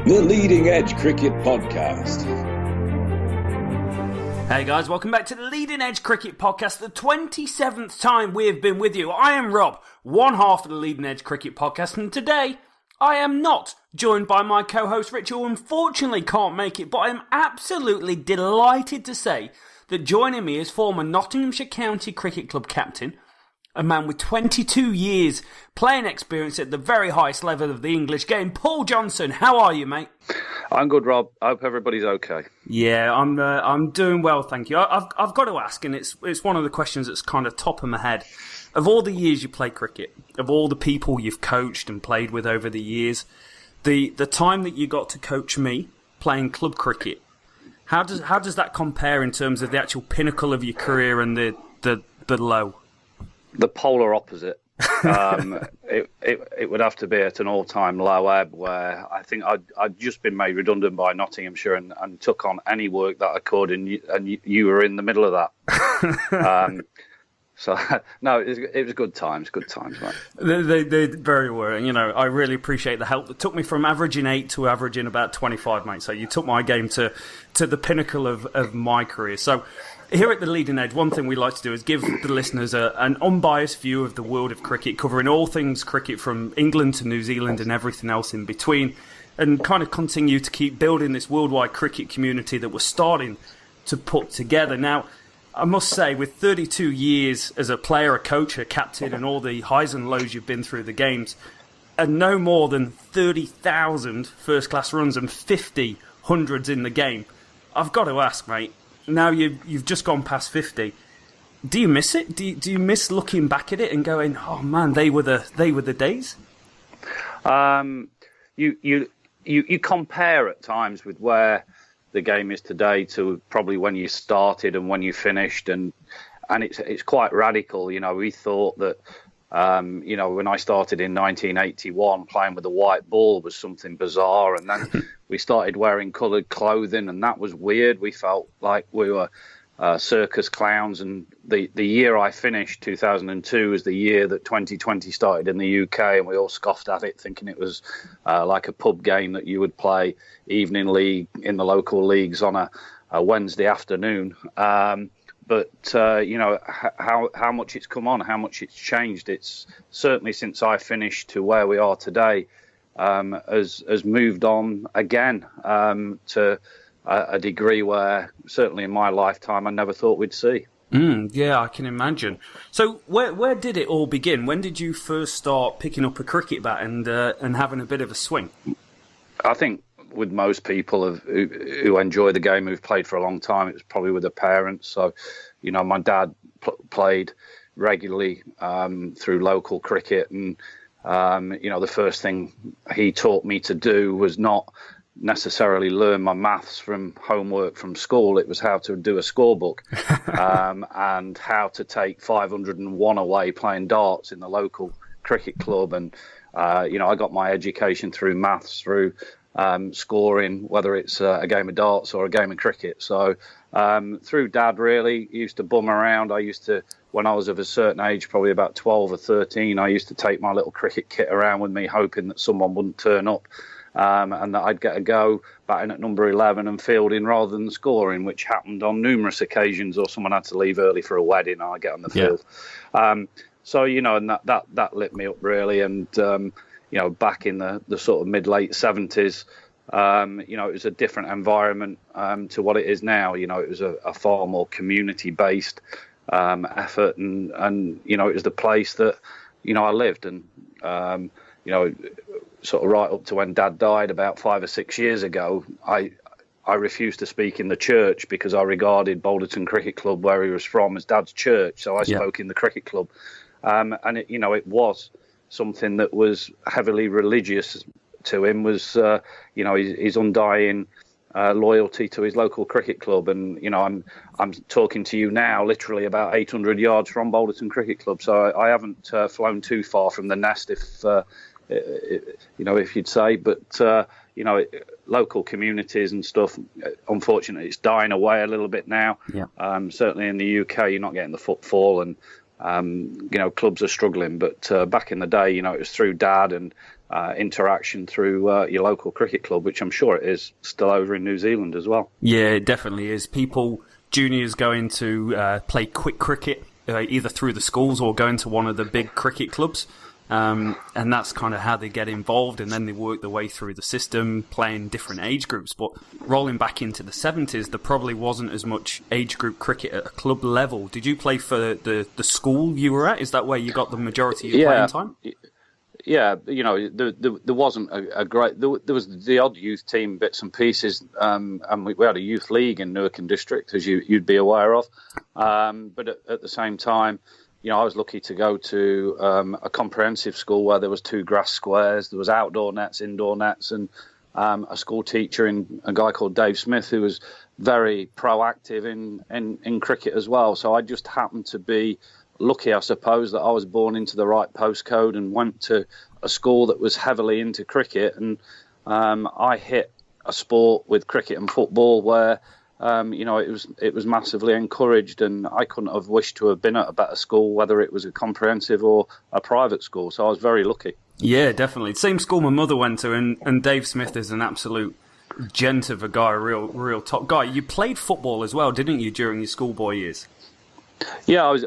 The Leading Edge Cricket Podcast. Hey guys, welcome back to the Leading Edge Cricket Podcast, the 27th time we have been with you. I am Rob, one half of the Leading Edge Cricket Podcast, and today I am not joined by my co-host Richard, who unfortunately can't make it, but I am absolutely delighted to say that joining me is former Nottinghamshire County Cricket Club captain, a man with 22 years playing experience at the very highest level of the English game, Paul Johnson. How are you, mate? I'm good, Rob. I hope everybody's okay. Yeah, I'm doing well, thank you. I've got to ask, and it's one of the questions that's kind of top of my head. Of all the years you play cricket, of all the people you've coached and played with over the years, the time that you got to coach me playing club cricket, how does that compare in terms of the actual pinnacle of your career and the low? The polar opposite. It would have to be at an all-time low ebb where I think I'd just been made redundant by Nottinghamshire and took on any work that I could, and you were in the middle of that. So no, it was good times, mate. They very were, and I really appreciate the help. It took me from averaging 8 to averaging about 25, mate. So you took my game to the pinnacle of my career. So here at the Leading Edge, one thing we like to do is give the listeners an unbiased view of the world of cricket, covering all things cricket from England to New Zealand and everything else in between, and kind of continue to keep building this worldwide cricket community that we're starting to put together. Now, I must say, with 32 years as a player, a coach, a captain, and all the highs and lows you've been through the games, and no more than 30,000 first-class runs and 50 hundreds in the game, I've got to ask, mate, now you've just gone past 50. Do you miss it? Do you miss looking back at it and going, "Oh man, they were the days"? You compare at times with where the game is today to probably when you started and when you finished, and it's quite radical. We thought that when I started in 1981, playing with a white ball was something bizarre, and then we started wearing coloured clothing, and that was weird. We felt like we were circus clowns, and the year I finished, 2002, was the year that 2020 started in the UK, and we all scoffed at it, thinking it was like a pub game that you would play evening league in the local leagues on a Wednesday afternoon. But how much it's come on, how much it's changed. It's certainly, since I finished to where we are today, has moved on again to a degree where certainly in my lifetime I never thought we'd see. Yeah, I can imagine. So where did it all begin? When did you first start picking up a cricket bat and having a bit of a swing? I think with most people who enjoy the game, who've played for a long time, it was probably with their parents. So, my dad played regularly through local cricket, and the first thing he taught me to do was not necessarily learn my maths from homework from school. It was how to do a scorebook and how to take 501 away playing darts in the local cricket club. And I got my education through maths, through scoring, whether it's a game of darts or a game of cricket. So through Dad, really, used to bum around. I used to, when I was of a certain age, probably about 12 or 13, I used to take my little cricket kit around with me, hoping that someone wouldn't turn up and that I'd get a go batting at number 11 and fielding rather than scoring, which happened on numerous occasions, or someone had to leave early for a wedding, I'd get on the field. So, and that lit me up, really. And back in the sort of mid-late 70s, it was a different environment to what it is now. It was a far more community-based effort, and it was the place that, I lived. And, sort of right up to when Dad died about 5 or 6 years ago, I refused to speak in the church because I regarded Balderton Cricket Club, where he was from, as Dad's church. So I spoke in the cricket club. And it was something that was heavily religious to him, was his undying loyalty to his local cricket club. And I'm talking to you now literally about 800 yards from Balderton Cricket Club, so I haven't flown too far from the nest, if you'd say. But local communities and stuff, unfortunately, it's dying away a little bit now. Certainly in the UK, you're not getting the footfall, and clubs are struggling. But back in the day, it was through Dad and interaction through your local cricket club, which I'm sure it is still over in New Zealand as well. Yeah, it definitely is. Juniors going to play quick cricket, either through the schools or going to one of the big cricket clubs. And that's kind of how they get involved, and then they work their way through the system, playing different age groups. But rolling back into the 70s, there probably wasn't as much age group cricket at a club level. Did you play for the school you were at? Is that where you got the majority of your playing time? Yeah, there wasn't a great... There was the odd youth team, bits and pieces, and we had a youth league in Newark District, as you'd be aware of. But at the same time, I was lucky to go to a comprehensive school where there was 2 grass squares, there was outdoor nets, indoor nets, and a school teacher, a guy called Dave Smith, who was very proactive in cricket as well. So I just happened to be lucky, I suppose, that I was born into the right postcode and went to a school that was heavily into cricket. And I hit a sport with cricket and football where it was massively encouraged, and I couldn't have wished to have been at a better school, whether it was a comprehensive or a private school. So I was very lucky. Yeah, definitely. Same school my mother went to, and Dave Smith is an absolute gent of a guy, a real top guy. You played football as well, didn't you, during your schoolboy years? Yeah,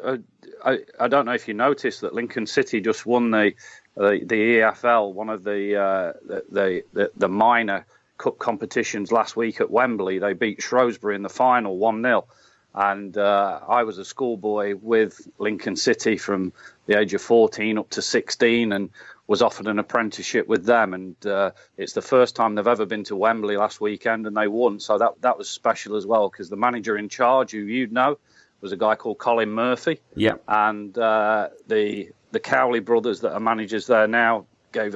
I don't know if you noticed that Lincoln City just won the EFL, one of the minor cup competitions last week at Wembley. They beat Shrewsbury in the final 1-0, and I was a schoolboy with Lincoln City from the age of 14 up to 16, and was offered an apprenticeship with them. And it's the first time they've ever been to Wembley last weekend, and they won. So that was special as well, because the manager in charge, who you'd know, was a guy called Colin Murphy. Yeah. And the Cowley brothers that are managers there now gave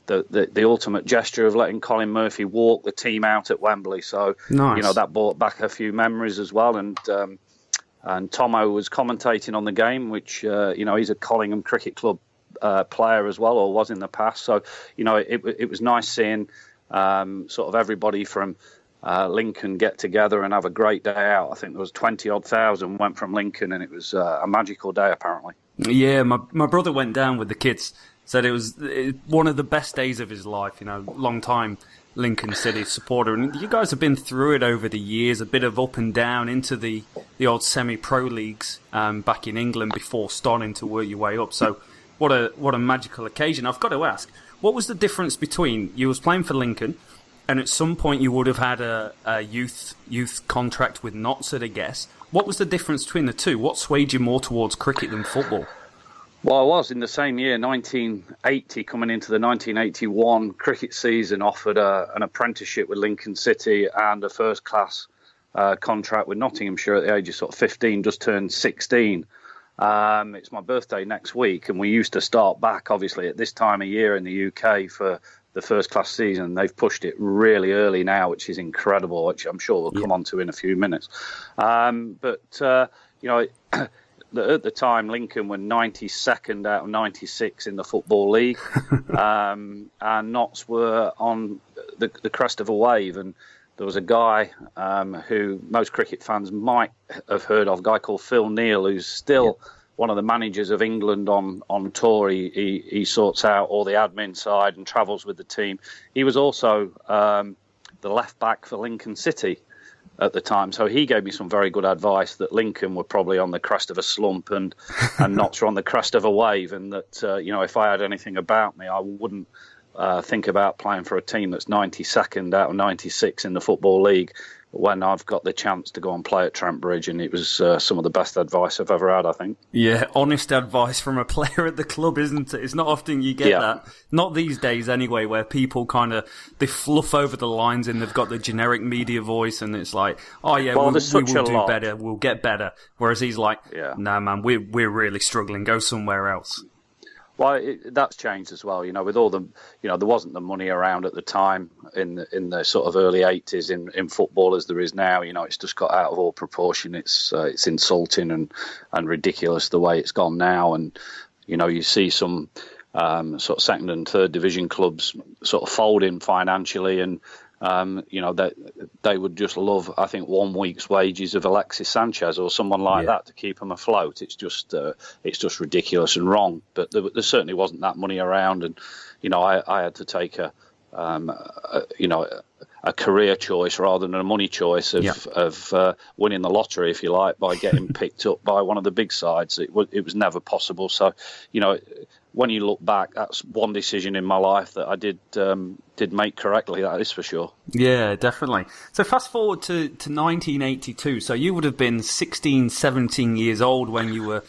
the ultimate gesture of letting Colin Murphy walk the team out at Wembley. So, nice. That brought back a few memories as well. And Tomo was commentating on the game, which, he's a Collingham Cricket Club player as well, or was in the past. So, it was nice seeing sort of everybody from Lincoln get together and have a great day out. I think there was 20-odd thousand went from Lincoln, and it was a magical day, apparently. Yeah, my brother went down with the kids. Said it was one of the best days of his life. Long time Lincoln City supporter, and you guys have been through it over the years. A bit of up and down into the old semi-pro leagues back in England before starting to work your way up. So what a magical occasion. I've got to ask, what was the difference between you was playing for Lincoln, and at some point you would have had a youth contract with NOTTS, I guess. What was the difference between the two? What swayed you more towards cricket than football? Well, I was in the same year, 1980, coming into the 1981 cricket season, offered an apprenticeship with Lincoln City and a first-class contract with Nottinghamshire at the age of sort of 15, just turned 16. It's my birthday next week, and we used to start back, obviously, at this time of year in the UK for the first-class season. They've pushed it really early now, which is incredible, which I'm sure we'll come on to in a few minutes. At the time, Lincoln were 92nd out of 96 in the Football League, and NOTTS were on the crest of a wave. And there was a guy who most cricket fans might have heard of, a guy called Phil Neal, who's still one of the managers of England on tour. He sorts out all the admin side and travels with the team. He was also the left back for Lincoln City at the time, so he gave me some very good advice that Lincoln were probably on the crest of a slump and NOTTS were on the crest of a wave, and that if I had anything about me, I wouldn't think about playing for a team that's 92nd out of 96 in the Football League when I've got the chance to go and play at Trent Bridge. And it was some of the best advice I've ever had, I think. Yeah, honest advice from a player at the club, isn't it? It's not often you get that. Not these days anyway, where people they fluff over the lines and they've got the generic media voice, and it's like, oh yeah, we will do better, we'll get better. Whereas he's like, nah man, we're really struggling, go somewhere else. Well, that's changed as well. With all the, there wasn't the money around at the time in the sort of early 80s in football as there is now. It's just got out of all proportion. It's insulting and ridiculous the way it's gone now. And you see some sort of second and third division clubs sort of folding financially, and that they would just love, I think, 1 week's wages of Alexis Sanchez or someone like that to keep them afloat. It's just ridiculous and wrong. But there certainly wasn't that money around, and I had to take a career choice rather than a money choice of winning the lottery, if you like, by getting picked up by one of the big sides. It was never possible. So, when you look back, that's one decision in my life that I did make correctly. That is for sure. Yeah, definitely. So fast forward to 1982. So you would have been 16, 17 years old when you were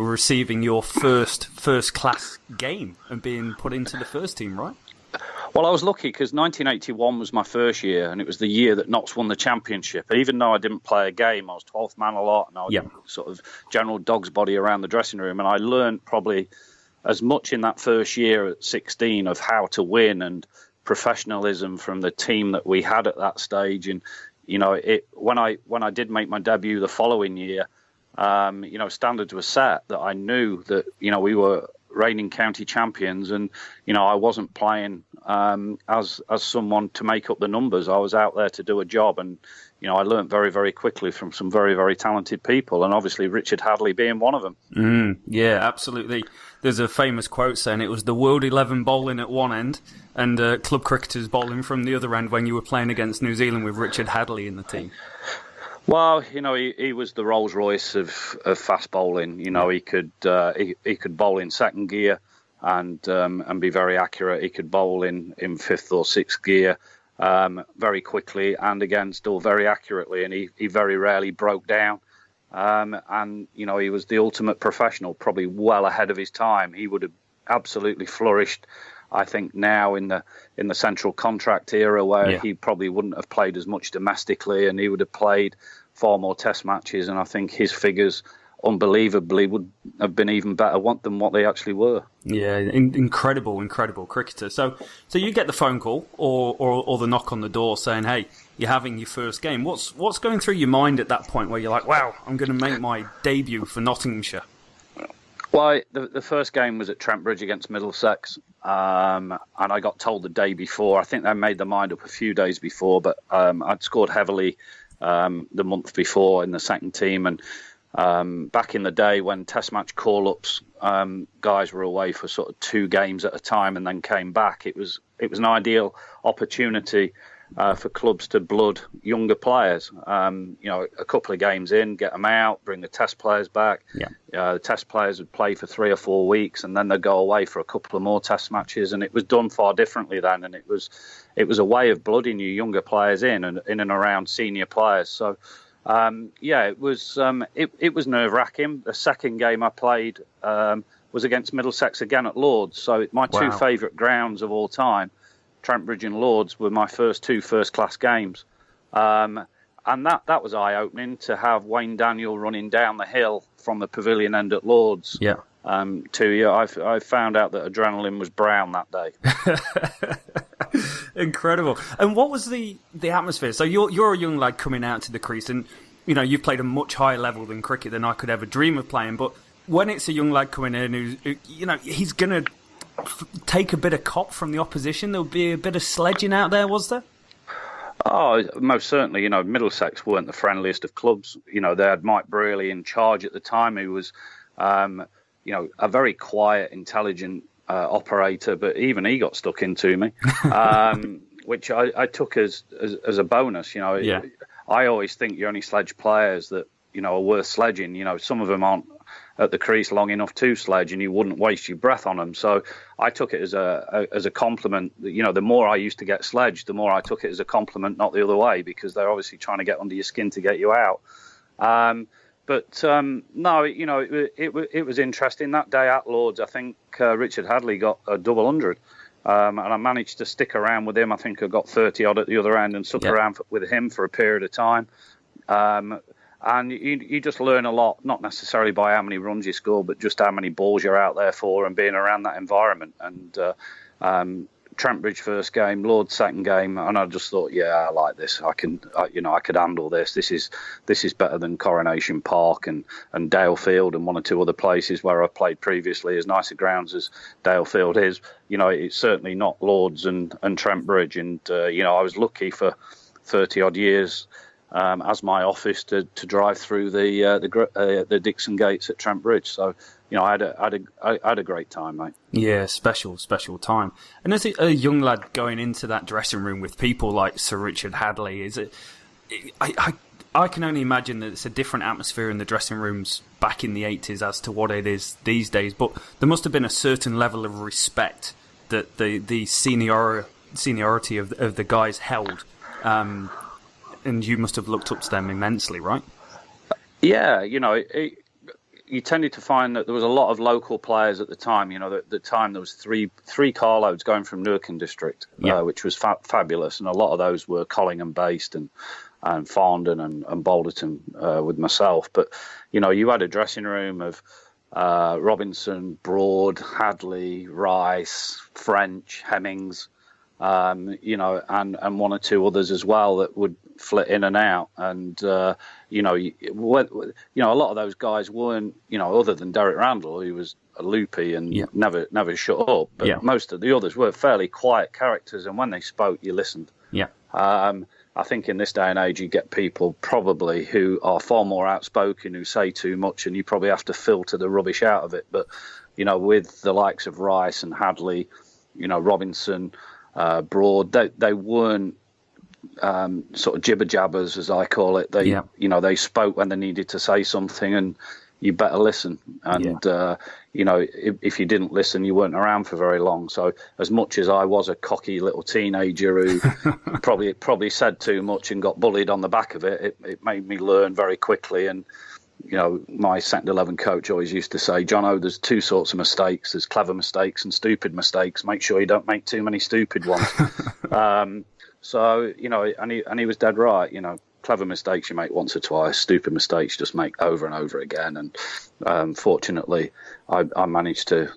receiving your first class game and being put into the first team, right? Well, I was lucky because 1981 was my first year, and it was the year that Notts won the championship. Even though I didn't play a game, I was 12th man a lot, and I was sort of general dog's body around the dressing room. And I learned probably as much in that first year at 16 of how to win and professionalism from the team that we had at that stage. And when I did make my debut the following year, standards were set that I knew that we were reigning county champions, and I wasn't playing as someone to make up the numbers. I was out there to do a job, and I learnt very, very quickly from some very, very talented people, and obviously Richard Hadlee being one of them. Yeah, absolutely. There's a famous quote saying it was the World 11 bowling at one end and club cricketers bowling from the other end when you were playing against New Zealand with Richard Hadlee in the team. Well, he was the Rolls Royce of fast bowling. He could bowl in second gear and be very accurate. He could bowl in fifth or sixth gear very quickly and again still very accurately. And he very rarely broke down. And he was the ultimate professional, probably well ahead of his time. He would have absolutely flourished, I think, now in the central contract era, where he probably wouldn't have played as much domestically, and he would have played far more test matches. And I think his figures, unbelievably, would have been even better than what they actually were. Yeah, incredible cricketer. So you get the phone call or the knock on the door saying, "Hey, you're having your first game." What's going through your mind at that point, where you're like, "Wow, I'm going to make my debut for Nottinghamshire"? Well, the first game was at Trent Bridge against Middlesex, and I got told the day before. I think they made their mind up a few days before, but I'd scored heavily the month before in the second team. And back in the day when Test match call-ups, guys were away for sort of 2 games at a time and then came back. It was an ideal opportunity for clubs to blood younger players. A couple of games in, get them out, bring the test players back. The test players would play for 3 or 4 weeks, and then they'd go away for a couple of more test matches. And it was done far differently then, and it was a way of blooding your younger players in and around senior players. So it was nerve-wracking. The second game I played was against Middlesex again at Lords. So my two favourite grounds of all time, Trent Bridge and Lords, were my first 2 first-class games. And that was eye-opening to have Wayne Daniel running down the hill from the pavilion end at Lords. I found out that adrenaline was brown that day. Incredible. And what was the atmosphere? So you're a young lad coming out to the crease, and you've played a much higher level than cricket than I could ever dream of playing. But when it's a young lad coming in who he's going to take a bit of cop from the opposition, there'll be a bit of sledging out there, was there? Oh, most certainly. Middlesex weren't the friendliest of clubs. They had Mike Brearley in charge at the time, who was, a very quiet, intelligent operator, but even he got stuck into me, which I took as a bonus. I always think you only sledge players that are worth sledging. Some of them aren't at the crease long enough to sledge, and you wouldn't waste your breath on them. So I took it as a compliment. The more I used to get sledged, the more I took it as a compliment, not the other way, because they're obviously trying to get under your skin to get you out. No, it was interesting. That day at Lords, I think Richard Hadlee got a double 100. And I managed to stick around with him. I think I got 30 odd at the other end and stuck around with him for a period of time. And you just learn a lot, not necessarily by how many runs you score, but just how many balls you're out there for and being around that environment. And Trent Bridge first game, Lord's second game, and I just thought, yeah, I like this. I could handle this. This is better than Coronation Park and Dale Field and one or two other places where I've played previously. As nice a grounds as Dale Field is, it's certainly not Lord's and Trent Bridge. And I was lucky for 30 odd years as my office to drive through the Dixon Gates at Trent Bridge. So. I had a great time, mate. Yeah, special time. And as a young lad going into that dressing room with people like Sir Richard Hadlee, I can only imagine that it's a different atmosphere in the dressing rooms back in the 80s as to what it is these days. But there must have been a certain level of respect that the seniority of the guys held, and you must have looked up to them immensely, right? Yeah, you tended to find that there was a lot of local players at the time. At the time there was three carloads going from Nurkin district, which was fabulous, and a lot of those were Collingham based and Farndon and Balderton with myself. But you had a dressing room of Robinson, Broad, Hadlee, Rice, French, Hemmings, and one or two others as well that would flit in and out. And a lot of those guys weren't, other than Derek Randall, who was a loopy and never shut up. But most of the others were fairly quiet characters, and when they spoke, you listened. Yeah. I think in this day and age, you get people probably who are far more outspoken, who say too much, and you probably have to filter the rubbish out of it. But with the likes of Rice and Hadlee, Robinson, Broad, they weren't sort of jibber jabbers, as I call it. They spoke when they needed to say something, and you better listen. And if you didn't listen, you weren't around for very long. So as much as I was a cocky little teenager who probably said too much and got bullied on the back of it, it made me learn very quickly. And my second 11 coach always used to say, Jono, there's two sorts of mistakes. There's clever mistakes and stupid mistakes. Make sure you don't make too many stupid ones. So, and he was dead right. Clever mistakes you make once or twice. Stupid mistakes you just make over and over again. And fortunately, I managed to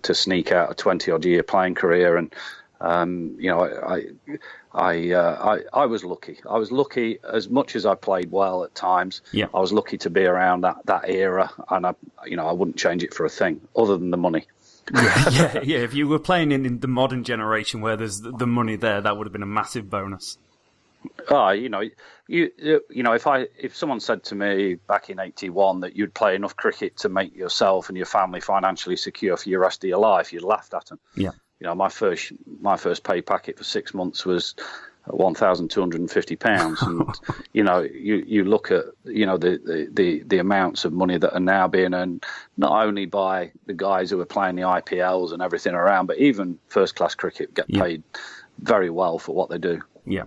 sneak out a 20-odd year playing career. And, I was lucky. I was lucky as much as I played well at times. Yeah. I was lucky to be around that era. And, I wouldn't change it for a thing other than the money. Yeah. If you were playing in the modern generation where there's the money there, that would have been a massive bonus. If someone said to me back in '81 that you'd play enough cricket to make yourself and your family financially secure for the rest of your life, you'd laughed at them. Yeah. My first pay packet for 6 months was £1,250, and you look at the amounts of money that are now being earned not only by the guys who are playing the IPLs and everything around, but even first class cricket get paid very well for what they do. Yeah.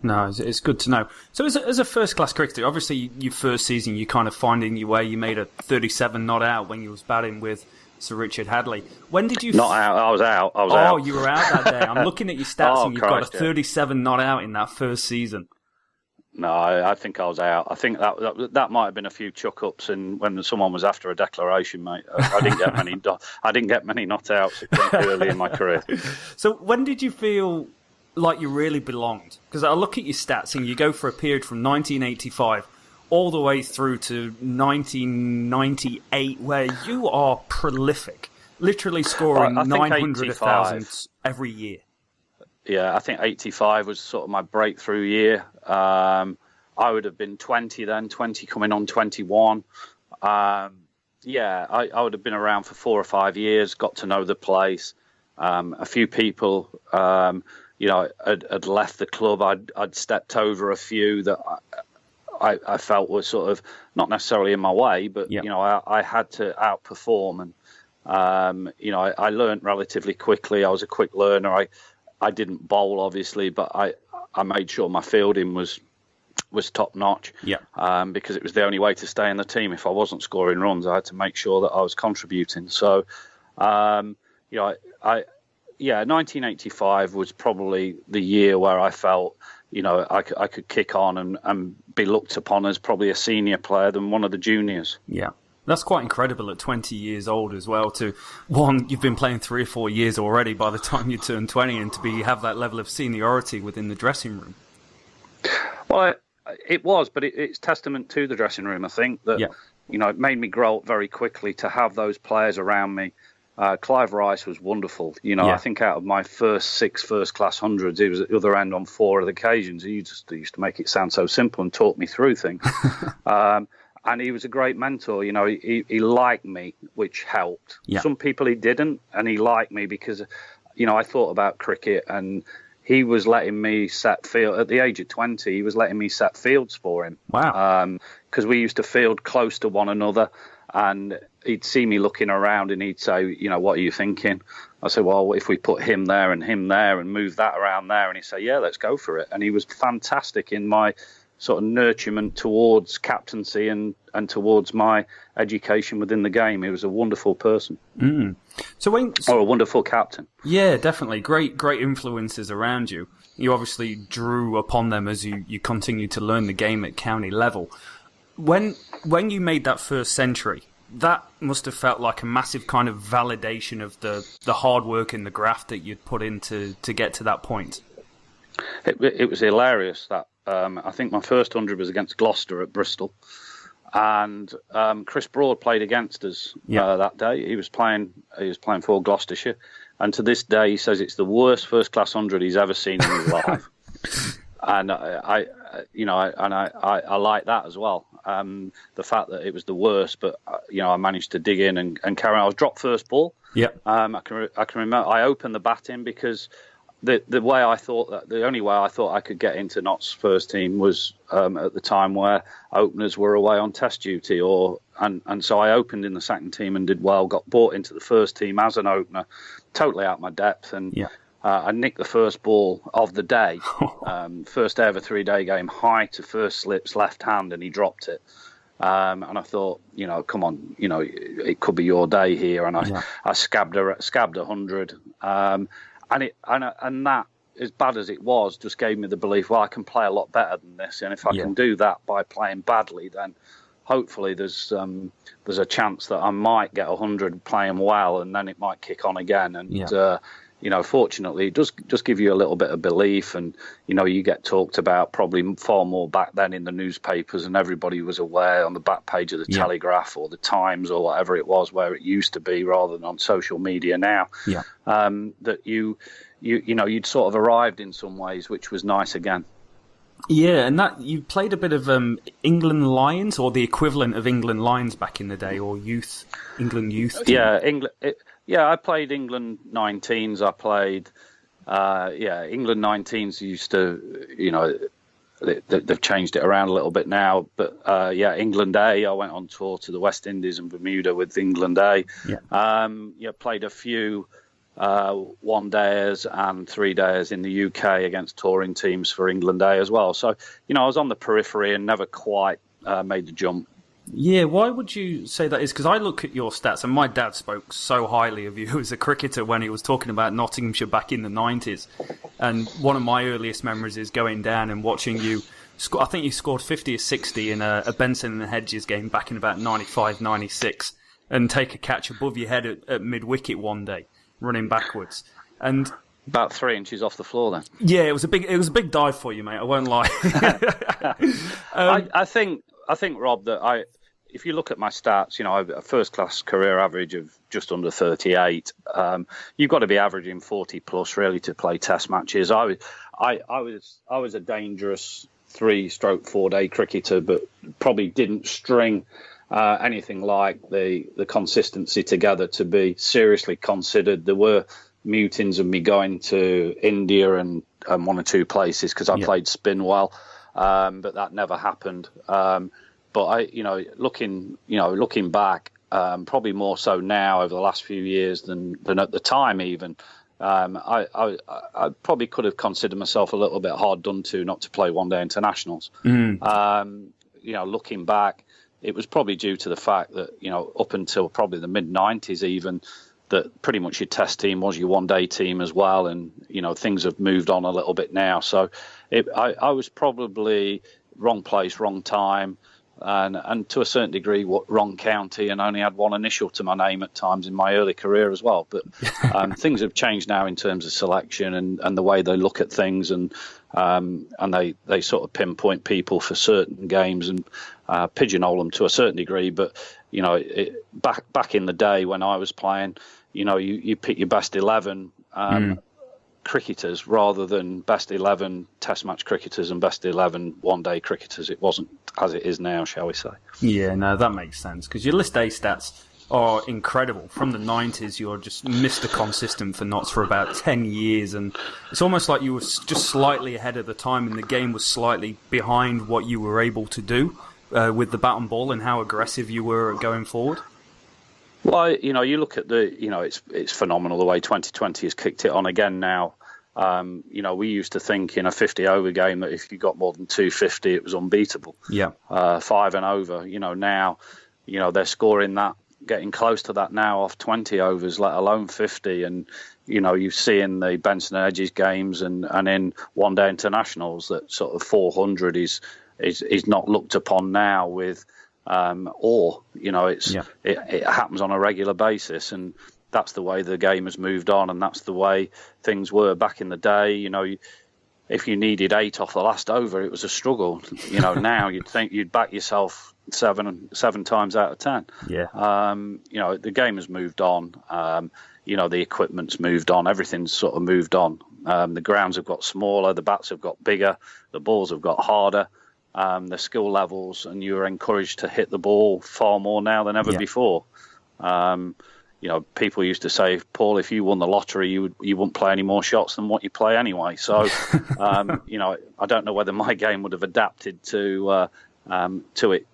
No, it's good to know. So as a first class cricketer, obviously your first season you kind of finding your way. You made a 37 not out when you was batting with Sir Richard Hadlee. When did you... Not out, I was out. Oh, you were out that day. I'm looking at your stats and you've got a 37 not out in that first season. No, I think I was out. I think that might have been a few chuck-ups and when someone was after a declaration, mate. I didn't get many I didn't get many not outs early in my career. So when did you feel like you really belonged? Because I look at your stats and you go for a period from 1985 all the way through to 1998 where you are prolific, literally scoring 900,000 every year. Yeah, I think 85 was sort of my breakthrough year. I would have been 20 then, 20 coming on 21. I would have been around for 4 or 5 years, got to know the place. A few people, had left the club. I'd stepped over a few that I felt were sort of not necessarily in my way, but, I had to outperform. And, I learned relatively quickly. I was a quick learner. I didn't bowl, obviously, but I made sure my fielding was top notch. Yeah. Because it was the only way to stay in the team. If I wasn't scoring runs, I had to make sure that I was contributing. So, 1985 was probably the year where I felt, I could kick on and be looked upon as probably a senior player than one of the juniors. Yeah. That's quite incredible at 20 years old as well. You've been playing 3 or 4 years already by the time you turn 20, and to have that level of seniority within the dressing room. Well, it was, but it's testament to the dressing room, I think, that it made me grow up very quickly to have those players around me. Clive Rice was wonderful. I think out of my first 6 first-class hundreds, he was at the other end on 4 of the occasions. He used to make it sound so simple and talk me through things. And he was a great mentor. He liked me, which helped. Yeah. Some people he didn't, and he liked me because, I thought about cricket, and he was letting me set field. At the age of 20, he was letting me set fields for him. Wow. Because we used to field close to one another, and he'd see me looking around, and he'd say, what are you thinking? I said, well, if we put him there and move that around there, and he'd say, yeah, let's go for it. And he was fantastic in my sort of nurturement towards captaincy and towards my education within the game. He was a wonderful person. Mm. A wonderful captain. Yeah, definitely. Great influences around you. You obviously drew upon them as you continued to learn the game at county level. When you made that first century, that must have felt like a massive kind of validation of the hard work and the graft that you'd put in to get to that point. It was hilarious. That I think my first 100 was against Gloucester at Bristol, and Chris Broad played against us that day. He was playing for Gloucestershire, and to this day he says it's the worst first class 100 he's ever seen in his life. And I like that as well. The fact that it was the worst, but I managed to dig in and carry on. I was dropped first ball. Yeah. I can remember I opened the bat in because the only way I thought I could get into Notts first team was at the time where openers were away on test duty, and so I opened in the second team and did well. Got brought into the first team as an opener, totally out my depth, and I nicked the first ball of the day, first ever 3-day game, high to first slips, left hand, and he dropped it. And I thought, come on, it could be your day here, and I scabbed 100. And that, as bad as it was, just gave me the belief, well, I can play a lot better than this. And if I can do that by playing badly, then hopefully there's a chance that I might get 100 playing well, and then it might kick on again. And, fortunately, it does just give you a little bit of belief. And, you get talked about probably far more back then in the newspapers, and everybody was aware on the back page of the Telegraph or the Times or whatever it was, where it used to be, rather than on social media now. That you'd sort of arrived in some ways, which was nice again. Yeah, and that you played a bit of England Lions, or the equivalent of England Lions back in the day, or England youth team. I played England 19s. I played England 19s used to, they've changed it around a little bit now, but England A. I went on tour to the West Indies and Bermuda with England A. Played a few 1-dayers and 3-dayers in the UK against touring teams for England A as well. So, I was on the periphery and never quite made the jump. Yeah, why would you say that is? Because I look at your stats, and my dad spoke so highly of you as a cricketer when he was talking about Nottinghamshire back in the 90s. And one of my earliest memories is going down and watching you. I think you scored 50 or 60 in a Benson and Hedges game back in about 95, 96, and take a catch above your head at mid-wicket one day, running backwards. And about 3 inches off the floor then. Yeah, it was a big dive for you, mate. I won't lie. I think, Rob, that if you look at my stats, I have a first-class career average of just under 38. You've got to be averaging 40 plus really to play Test matches. I was a dangerous 3-4 day cricketer, but probably didn't string anything like the consistency together to be seriously considered. There were mutins of me going to India and 1 or 2 places because I played spin well, but that never happened. But looking back, probably more so now over the last few years than at the time even. I probably could have considered myself a little bit hard done to not to play 1-day internationals. Looking back, it was probably due to the fact that up until probably the mid 90s even, that pretty much your Test team was your 1-day team as well, and things have moved on a little bit now. So I was probably wrong place, wrong time. and to a certain degree, wrong county, and only had one initial to my name at times in my early career as well. But things have changed now in terms of selection and the way they look at things, and they sort of pinpoint people for certain games and pigeonhole them to a certain degree. But back in the day when I was playing, you pick your best 11 cricketers rather than best 11 Test match cricketers and best 11 one-day cricketers. It wasn't as it is now, shall we say. Yeah, no, that makes sense, because your List A stats are incredible. From the 90s, you're just Mr. Consistent for Notts for about 10 years, and it's almost like you were just slightly ahead of the time and the game was slightly behind what you were able to do with the bat and ball and how aggressive you were going forward. Well, you look at it's phenomenal the way 2020 has kicked it on again now. We used to think in a 50-over game that if you got more than 250, it was unbeatable. Yeah. 5 and over. Now, they're scoring that, getting close to that now off 20 overs, let alone 50. And, you see in the Benson and Hedges games and in one-day internationals that sort of 400 is not looked upon now with awe. It happens on a regular basis, and that's the way the game has moved on, and that's the way things were back in the day. If you needed 8 off the last over, it was a struggle. Now you'd think you'd back yourself seven times out of 10. Yeah. The game has moved on. The equipment's moved on. Everything's sort of moved on. The grounds have got smaller. The bats have got bigger. The balls have got harder. The skill levels, and you're encouraged to hit the ball far more now than ever before. People used to say, Paul, if you won the lottery, you wouldn't play any more shots than what you play anyway. So, I don't know whether my game would have adapted to it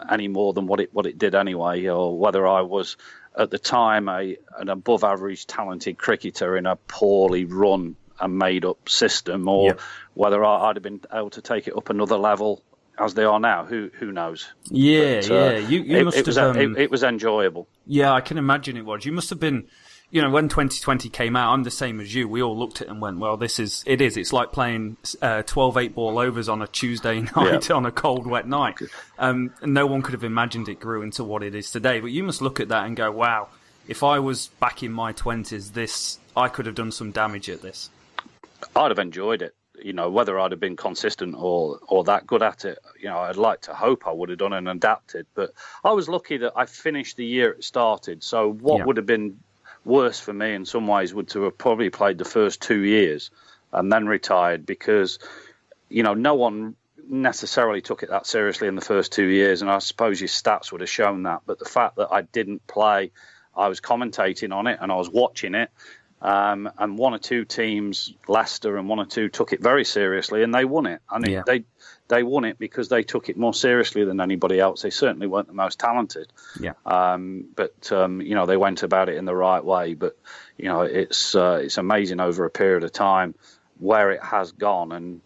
any more than what it did anyway, or whether I was at the time an above average talented cricketer in a poorly run and made up system, or whether I'd have been able to take it up another level as they are now. Who knows? Yeah, but, you must have. It was enjoyable. Yeah, I can imagine it was. You must have been, when 2020 came out, I'm the same as you. We all looked at it and went, well, it's like playing 12 8-ball overs on a Tuesday night on a cold, wet night. And no one could have imagined it grew into what it is today. But you must look at that and go, wow, if I was back in my 20s, I could have done some damage at this. I'd have enjoyed it. Whether I'd have been consistent or that good at it, I'd like to hope I would have done and adapted. But I was lucky that I finished the year it started. So what would have been worse for me in some ways would to have probably played the first 2 years and then retired, because, no one necessarily took it that seriously in the first 2 years. And I suppose your stats would have shown that. But the fact that I didn't play, I was commentating on it and I was watching it. And one or two teams, Leicester and one or two, took it very seriously, and they won it. And they won it because they took it more seriously than anybody else. They certainly weren't the most talented. Yeah. But they went about it in the right way. But it's amazing over a period of time where it has gone, and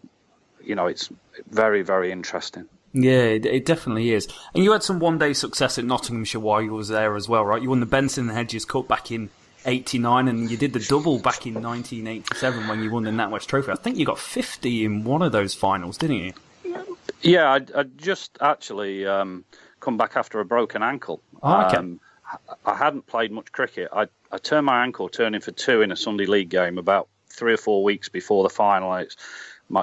it's very, very interesting. Yeah, it definitely is. And you had some one-day success at Nottinghamshire while you was there as well, right? You won the Benson and Hedges Cup back in 89, and you did the double back in 1987 when you won the NatWest Trophy. I think you got 50 in one of those finals, didn't you? Yeah, I just actually come back after a broken ankle. Oh, okay. I hadn't played much cricket. I turned my ankle turning for 2 in a Sunday League game about 3 or 4 weeks before the final. I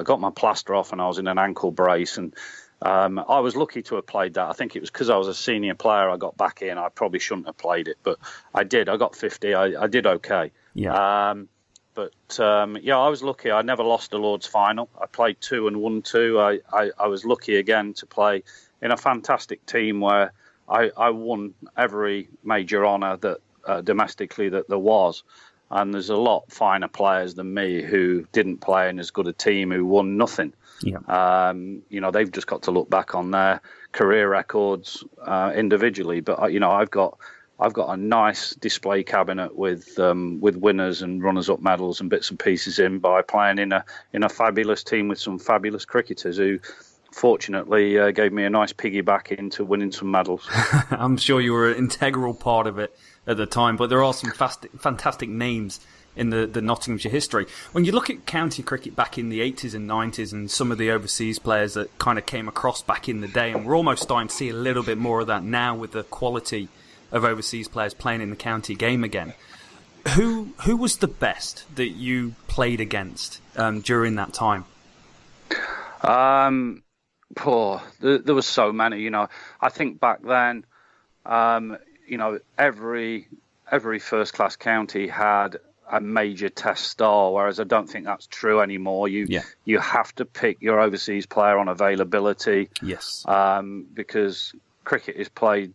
got my plaster off and I was in an ankle brace, and I was lucky to have played that. I think it was because I was a senior player I got back in. I probably shouldn't have played it, but I did. I got 50. I did okay. Yeah. I was lucky. I never lost a Lord's final. I played 2 and won 2. I was lucky again to play in a fantastic team where I won every major honour that domestically that there was. And there's a lot finer players than me who didn't play in as good a team who won nothing. Yeah. They've just got to look back on their career records individually. But I've got a nice display cabinet with winners and runners-up medals and bits and pieces in by playing in a fabulous team with some fabulous cricketers who, fortunately, gave me a nice piggyback into winning some medals. I'm sure you were an integral part of it at the time, but there are some fantastic names in the Nottinghamshire history. When you look at county cricket back in the 80s and 90s and some of the overseas players that kind of came across back in the day, and we're almost starting to see a little bit more of that now with the quality of overseas players playing in the county game again. Who was the best that you played against during that time? There was so many. I think back then, every first class county had a major test star, whereas I don't think that's true anymore. You have to pick your overseas player on availability. Yes. Because cricket is played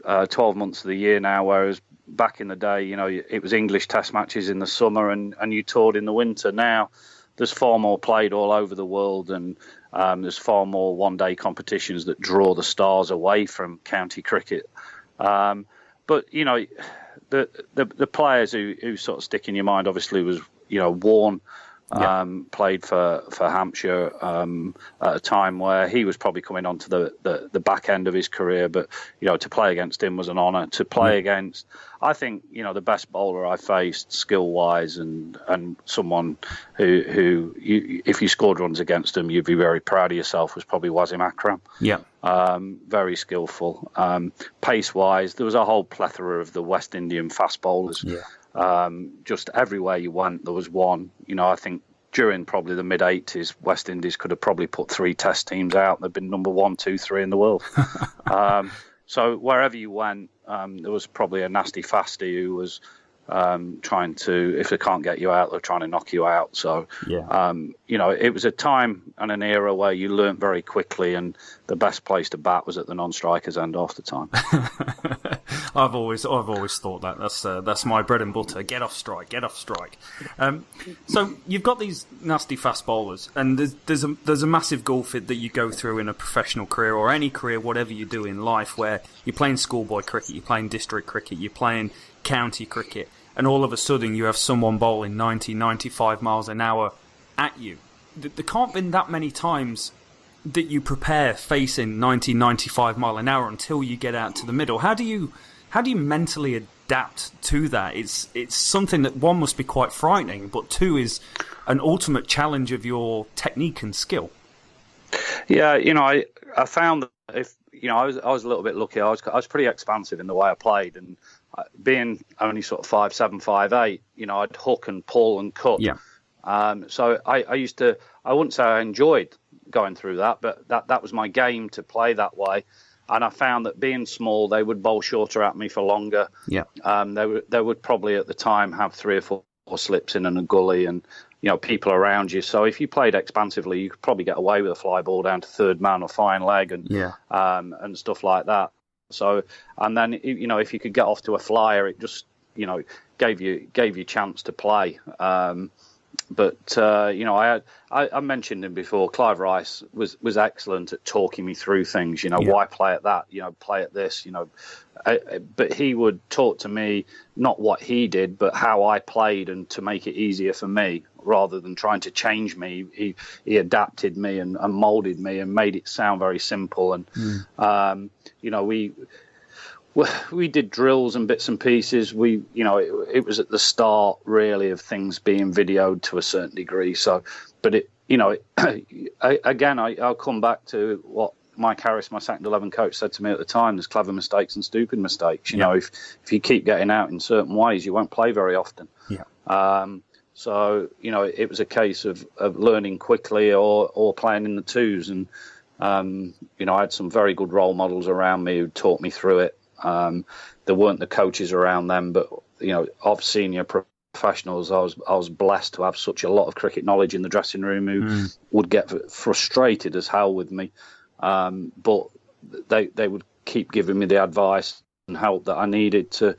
12 months of the year now, whereas back in the day, it was English test matches in the summer and you toured in the winter. Now there's far more played all over the world, and there's far more one-day competitions that draw the stars away from county cricket. But the players who sort of stick in your mind obviously was Warne. Played for Hampshire at a time where he was probably coming onto the back end of his career, but to play against him was an honour. To play against, I think the best bowler I faced skill wise and someone who if you scored runs against him you'd be very proud of yourself was probably Wasim Akram. Very skillful. Pace wise, there was a whole plethora of the West Indian fast bowlers. Just everywhere you went, there was one. I think during probably the mid-80s, West Indies could have probably put 3 test teams out. They've been number 1, 2, 3 in the world. So wherever you went, there was probably a nasty fasty who was trying to, if they can't get you out, they're trying to knock you out. So, it was a time and an era where you learnt very quickly, and the best place to bat was at the non-strikers end half the time. I've always thought that that's my bread and butter. Get off strike. So you've got these nasty fast bowlers, and there's a massive gulf that you go through in a professional career or any career, whatever you do in life, where you're playing schoolboy cricket, you're playing district cricket, you're playing county cricket, and all of a sudden you have someone bowling 90, 95 miles an hour at you. There can't be that many times that you prepare facing 90, 95 mile an hour until you get out to the middle. How do you mentally adapt to that? It's something that, one, must be quite frightening, but two, is an ultimate challenge of your technique and skill. Yeah, I found that if I was a little bit lucky. I was pretty expansive in the way I played, and being only sort of 5'7", 5'8", I'd hook and pull and cut. Yeah. So I used to. I wouldn't say I enjoyed going through that, but that was my game, to play that way. And I found that being small, they would bowl shorter at me for longer. Yeah. They would probably at the time have 3 or 4 slips in and a gully, and people around you. So if you played expansively, you could probably get away with a fly ball down to third man or fine leg and stuff like that. So, and then if you could get off to a flyer, it just gave you chance to play. But I mentioned him before. Clive Rice was excellent at talking me through things. Why play at that? Play at this. But he would talk to me not what he did, but how I played, and to make it easier for me, rather than trying to change me. He adapted me and molded me and made it sound very simple. And we did drills and bits and pieces. It was at the start really of things being videoed to a certain degree. So, but I'll come back to what Mike Harris, my second 11 coach, said to me at the time: there's clever mistakes and stupid mistakes. If you keep getting out in certain ways, you won't play very often. So it was a case of learning quickly or playing in the twos. And I had some very good role models around me who taught me through it. There weren't the coaches around them, but of senior professionals, I was blessed to have such a lot of cricket knowledge in the dressing room who would get frustrated as hell with me, but they would keep giving me the advice and help that I needed to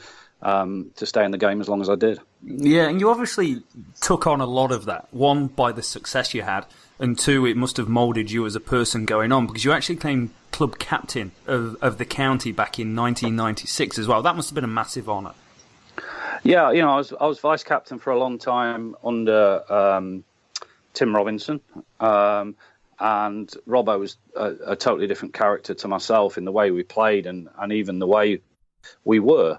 stay in the game as long as I did. Yeah, and you obviously took on a lot of that. One, by the success you had, and two, it must have moulded you as a person going on, because you actually became club captain of the county back in 1996 as well. That must have been a massive honour. Yeah, I was vice captain for a long time under Tim Robinson, and Robbo was a totally different character to myself in the way we played and even the way we were.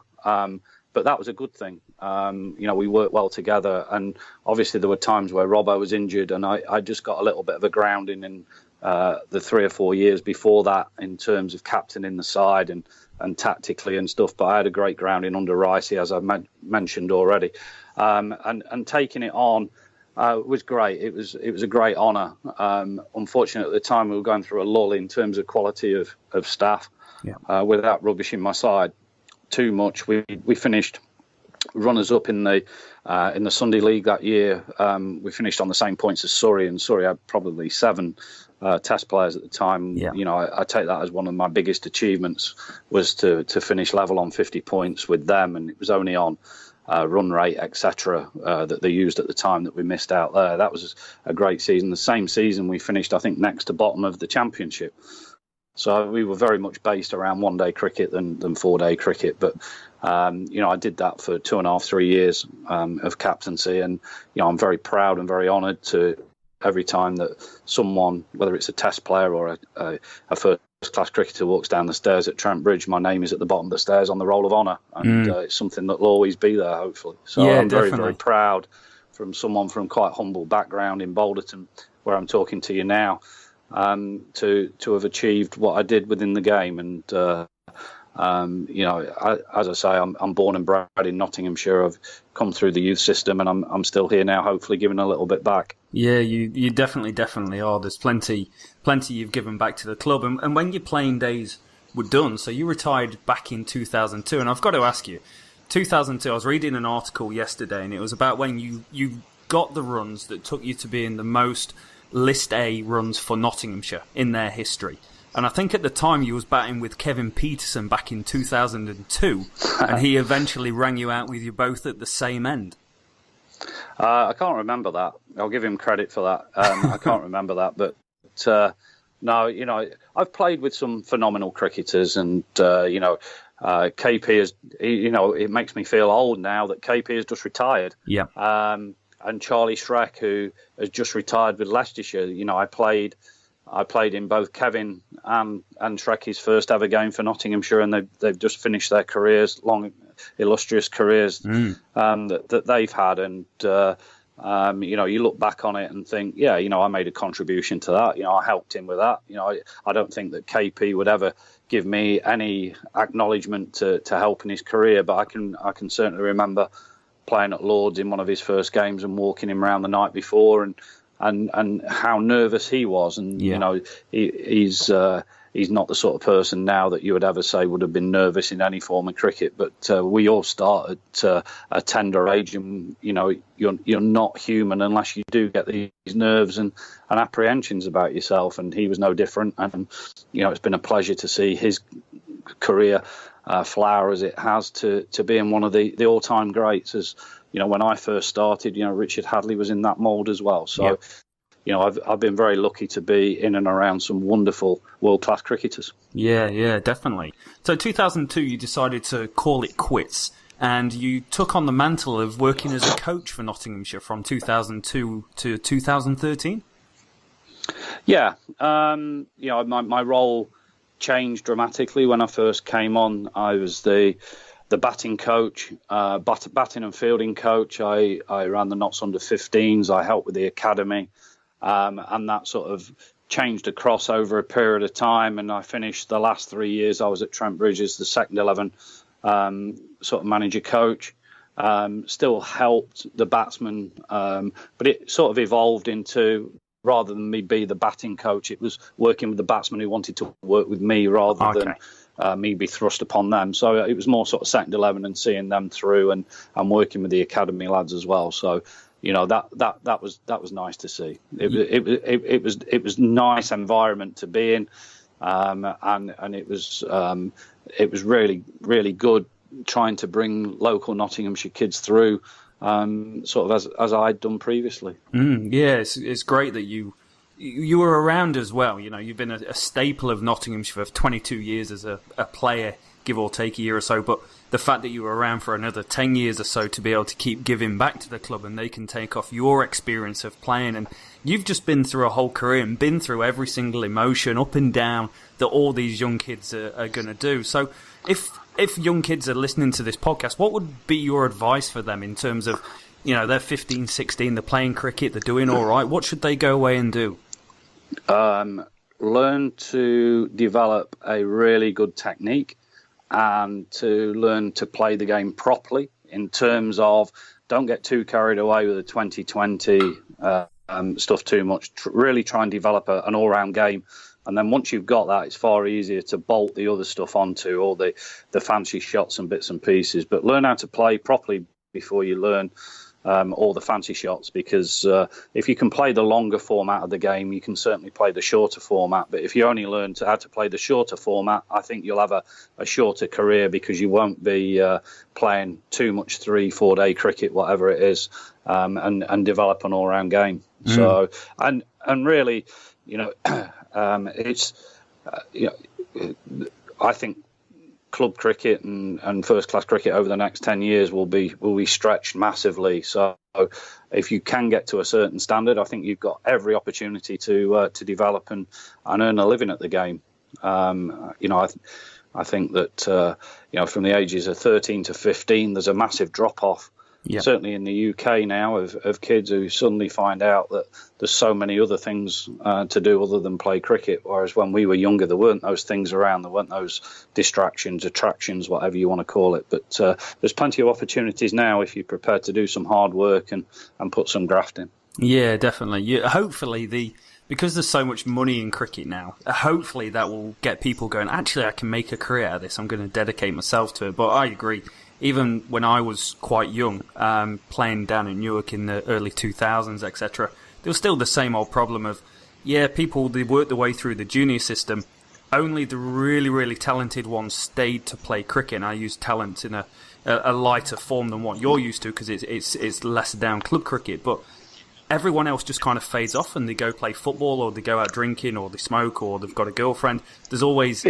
but that was a good thing. We worked well together, and obviously there were times where Robbo was injured, and I just got a little bit of a grounding in the 3 or 4 years before that in terms of captaining the side and tactically and stuff. But I had a great grounding under Ricey, as I mentioned already, and taking it on was great. It was a great honour. Unfortunately, at the time we were going through a lull in terms of quality of staff. Without rubbishing my side too much, we finished runners up in the Sunday League that year. We finished on the same points as Surrey, and Surrey had probably 7 Test players at the time. I take that as one of my biggest achievements, was to finish level on 50 points with them, and it was only on run rate, etc., that they used at the time that we missed out there. That was a great season. The same season we finished, I think, next to bottom of the Championship. So we were very much based around one-day cricket than 4-day cricket. But, I did that for 2.5, 3 years of captaincy. And, I'm very proud and very honoured to every time that someone, whether it's a Test player or a first-class cricketer, walks down the stairs at Trent Bridge, my name is at the bottom of the stairs on the Roll of Honour. And it's something that will always be there, hopefully. So I'm very, very proud from someone from quite humble background in Balderton, where I'm talking to you now, to have achieved what I did within the game. And as I say, I'm born and bred in Nottinghamshire. I've come through the youth system, and I'm still here now, hopefully giving a little bit back. Yeah, you definitely are. There's plenty you've given back to the club. And when your playing days were done, so you retired back in 2002, and I've got to ask you, 2002, I was reading an article yesterday, and it was about when you got the runs that took you to being the most List A runs for Nottinghamshire in their history. And I think at the time you was batting with Kevin Peterson back in 2002, and he eventually rang you out with you both at the same end. I can't remember that. I'll give him credit for that. I can't remember that, but no, I've played with some phenomenal cricketers, and KP is, it makes me feel old now that KP has just retired. Yeah. And Charlie Schreck, who has just retired with Leicestershire. I played in both Kevin and Schreck's first ever game for Nottinghamshire, and they've just finished their careers, long, illustrious careers that they've had. And you look back on it and think, I made a contribution to that. I helped him with that. I don't think that KP would ever give me any acknowledgement to help in his career, but I can certainly remember playing at Lord's in one of his first games and walking him around the night before, and how nervous he was. And he's not the sort of person now that you would ever say would have been nervous in any form of cricket. But we all start at a tender age, and you're not human unless you do get these nerves and apprehensions about yourself. And he was no different. And it's been a pleasure to see his career flower as it has to being one of the all-time greats. As when I first started, Richard Hadlee was in that mould as well. So, I've been very lucky to be in and around some wonderful world-class cricketers. Yeah, definitely. So 2002, you decided to call it quits, and you took on the mantle of working as a coach for Nottinghamshire from 2002 to 2013. Yeah, my role changed dramatically when I first came on. I was the batting coach, batting and fielding coach. I ran the Notts under 15s. I helped with the academy, and that sort of changed across over a period of time. And I finished the last 3 years I was at Trent Bridge as the second 11 sort of manager coach. Still helped the batsmen, but it sort of evolved into, rather than me be the batting coach, it was working with the batsmen who wanted to work with me rather than me be thrust upon them. So it was more sort of second 11 and seeing them through, and working with the academy lads as well. So that was nice to see. It was nice environment to be in, and it was really, really good trying to bring local Nottinghamshire kids through, sort of as I'd done previously. It's great that you were around as well. You've been a staple of Nottinghamshire for 22 years as a player, give or take a year or so. But the fact that you were around for another 10 years or so to be able to keep giving back to the club, and they can take off your experience of playing, and you've just been through a whole career and been through every single emotion up and down that all these young kids are going to do. So if if young kids are listening to this podcast, what would be your advice for them in terms of, they're 15, 16, they're playing cricket, they're doing all right. What should they go away and do? Learn to develop a really good technique and to learn to play the game properly in terms of don't get too carried away with the 2020 stuff too much. Really try and develop an all-round game. And then once you've got that, it's far easier to bolt the other stuff onto, all the fancy shots and bits and pieces. But learn how to play properly before you learn all the fancy shots, because if you can play the longer format of the game, you can certainly play the shorter format. But if you only learn how to play the shorter format, I think you'll have a shorter career, because you won't be playing too much 3-4 day cricket, whatever it is, and develop an all-round game. So and really, it's I think club cricket and first class cricket over the next 10 years will be stretched massively. So if you can get to a certain standard, I think you've got every opportunity to develop and earn a living at the game. I think that from the ages of 13 to 15, there's a massive drop off. Yeah. Certainly in the UK now, of kids who suddenly find out that there's so many other things to do other than play cricket. Whereas when we were younger, there weren't those things around. There weren't those distractions, attractions, whatever you want to call it. But there's plenty of opportunities now if you're prepared to do some hard work and put some graft in. Yeah, definitely. Hopefully, because there's so much money in cricket now, hopefully that will get people going, actually, I can make a career out of this. I'm going to dedicate myself to it. But I agree. Even when I was quite young, playing down in Newark in the early 2000s, etc., there was still the same old problem of, people, they worked their way through the junior system. Only the really, really talented ones stayed to play cricket, and I use talent in a lighter form than what you're used to, because it's less down club cricket. But everyone else just kind of fades off, and they go play football, or they go out drinking, or they smoke, or they've got a girlfriend. There's always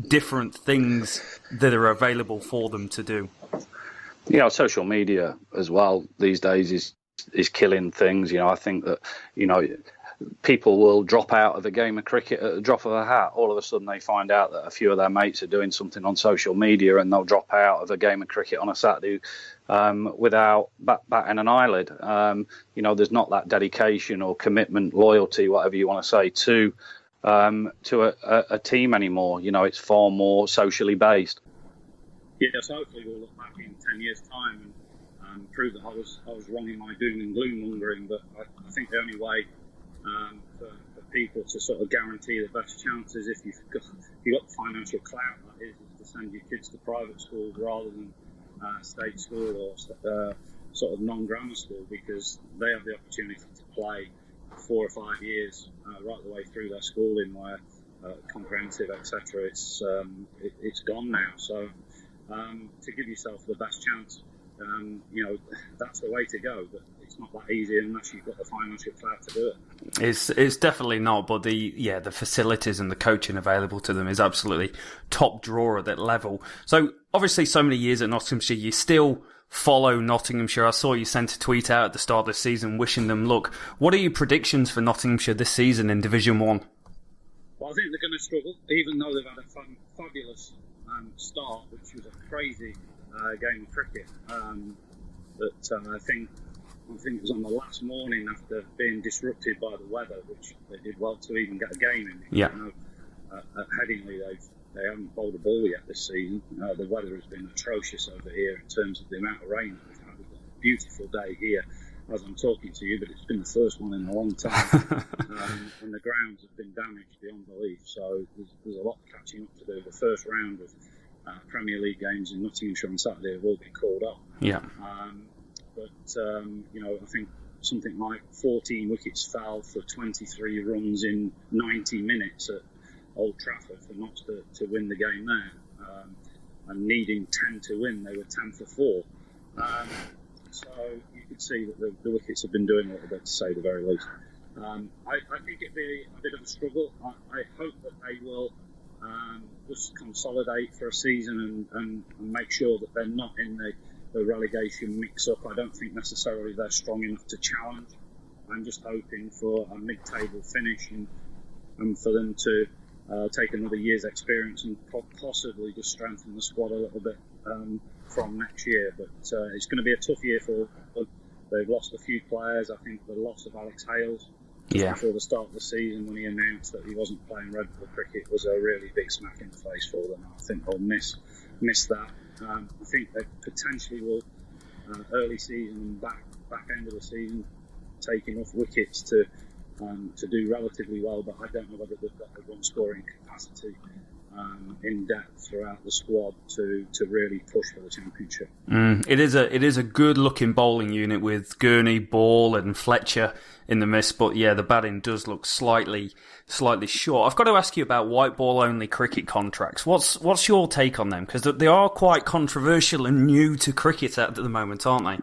different things that are available for them to do. Social media as well these days is killing things. I think that people will drop out of a game of cricket at the drop of a hat. All of a sudden they find out that a few of their mates are doing something on social media, and they'll drop out of a game of cricket on a Saturday without batting an eyelid. There's not that dedication or commitment, loyalty, whatever you want to say, to a team anymore. It's far more socially based. Yes, hopefully we'll look back in 10 years' time and prove that I was wrong in my doom and gloom mongering. But I think the only way for people to sort of guarantee the best chances, if you've got the financial clout, that is to send your kids to private schools rather than state school or sort of non-grammar school, because they have the opportunity to play 4 or 5 years right the way through their schooling, where comprehensive, etc. It's gone now. So to give yourself the best chance, that's the way to go. But it's not that easy unless you've got the financial clout to do it. It's definitely not. But the facilities and the coaching available to them is absolutely top drawer at that level. So obviously, so many years at Nottinghamshire, you still follow Nottinghamshire. I saw you sent a tweet out at the start of the season wishing them luck. What are your predictions for Nottinghamshire this season in Division 1? Well, I think they're going to struggle, even though they've had a fabulous start, which was a crazy game of cricket. I think it was on the last morning after being disrupted by the weather, which they did well to even get a game in. Yeah. At Headingley, they haven't bowled a ball yet this season. The weather has been atrocious over here in terms of the amount of rain that we've had. We've got a beautiful day here as I'm talking to you, but it's been the first one in a long time. And the grounds have been damaged beyond belief. So there's a lot catching up to do. The first round of Premier League games in Nottinghamshire on Saturday have all been called off. Yeah. I think something like 14 wickets fell for 23 runs in 90 minutes at Old Trafford for Notts to win the game there. And needing 10 to win, they were 10 for 4. So you could see that the wickets have been doing a little bit, to say the very least. I think it'd be a bit of a struggle. I hope that they will just consolidate for a season and make sure that they're not in the relegation mix-up. I don't think necessarily they're strong enough to challenge. I'm just hoping for a mid-table finish and for them to take another year's experience and possibly just strengthen the squad a little bit from next year. But it's going to be a tough year for them. They've lost a few players. I think the loss of Alex Hales before the start of the season, when he announced that he wasn't playing red ball cricket, was a really big smack in the face for them. I think they'll miss that. I think they potentially will early season and back end of the season take enough wickets to do relatively well, but I don't know whether they've got the run scoring capacity in depth throughout the squad to really push for the championship. It is a good looking bowling unit with Gurney, Ball and Fletcher in the mist, but yeah, the batting does look slightly short. I've got to ask you about white ball only cricket contracts. What's your take on them? Because they are quite controversial and new to cricket at the moment, aren't they?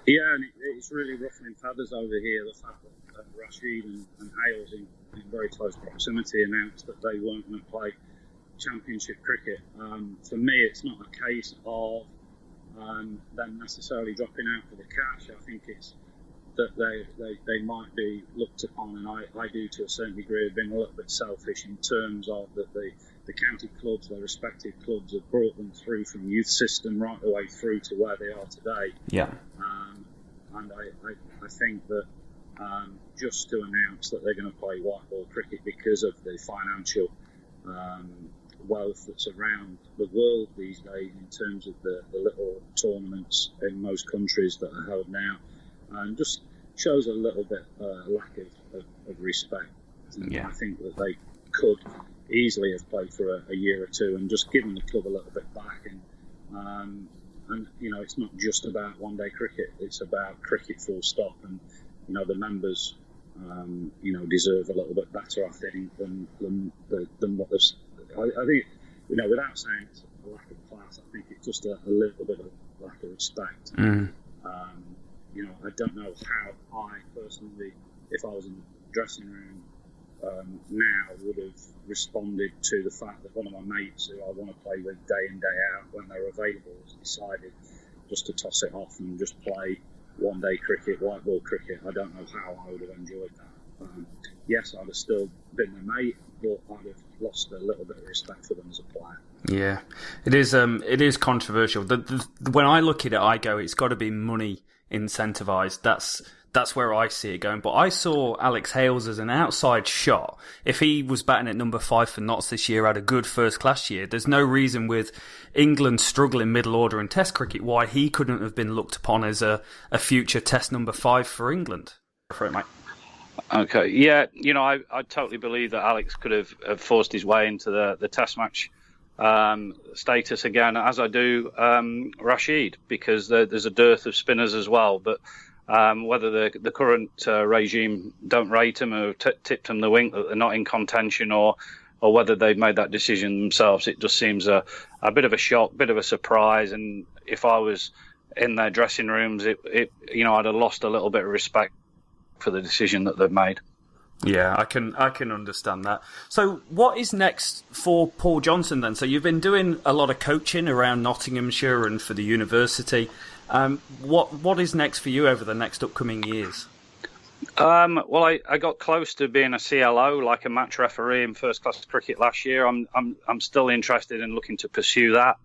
Yeah, and it's really ruffling feathers over here. The fact that Rashid and Hales in very close proximity announced that they weren't going to play championship cricket. For me, it's not a case of them necessarily dropping out for the cash. I think it's that they might be looked upon, and I do to a certain degree, have been a little bit selfish in terms of that the county clubs, their respective clubs, have brought them through from youth system right the way through to where they are today. Yeah. And I think that just to announce that they're going to play white ball cricket because of the financial wealth that's around the world these days in terms of the little tournaments in most countries that are held now, and just shows a little bit lack of respect. Yeah. I think that they could easily have played for a year or two and just given the club a little bit back. And you know, it's not just about one day cricket; it's about cricket full stop. And you know, the members, you know, deserve a little bit better, I think, than what there's. I think, you know, without saying it's a lack of class, I think it's just a little bit of lack of respect. You know, I don't know how I personally, if I was in the dressing room now, would have responded to the fact that one of my mates who I want to play with day in, day out, when they're available, has decided just to toss it off and just play one day cricket, white ball cricket. I don't know how I would have enjoyed that. Yes, I'd have still been their mate, but I'd have lost a little bit of respect for them as a player. Yeah, it is controversial. When I look at it, I go, it's got to be money incentivised. That's where I see it going. But I saw Alex Hales as an outside shot. If he was batting at number 5 for Notts this year, had a good first-class year, there's no reason with England struggling middle order in Test cricket why he couldn't have been looked upon as a future Test number 5 for England. For it, mate. Okay, yeah, you know, I totally believe that Alex could have forced his way into the Test match status again, as I do Rashid, because there's a dearth of spinners as well. But whether the current regime don't rate him or tipped him the wink that they're not in contention, or whether they've made that decision themselves, it just seems a bit of a shock, bit of a surprise. And if I was in their dressing rooms, it you know, I'd have lost a little bit of respect for the decision that they've made. Yeah, I can understand that. So what is next for Paul Johnson then? So you've been doing a lot of coaching around Nottinghamshire and for the university. What is next for you over the next upcoming years? Well, I got close to being a CLO, like a match referee in first class cricket last year. I'm still interested in looking to pursue that.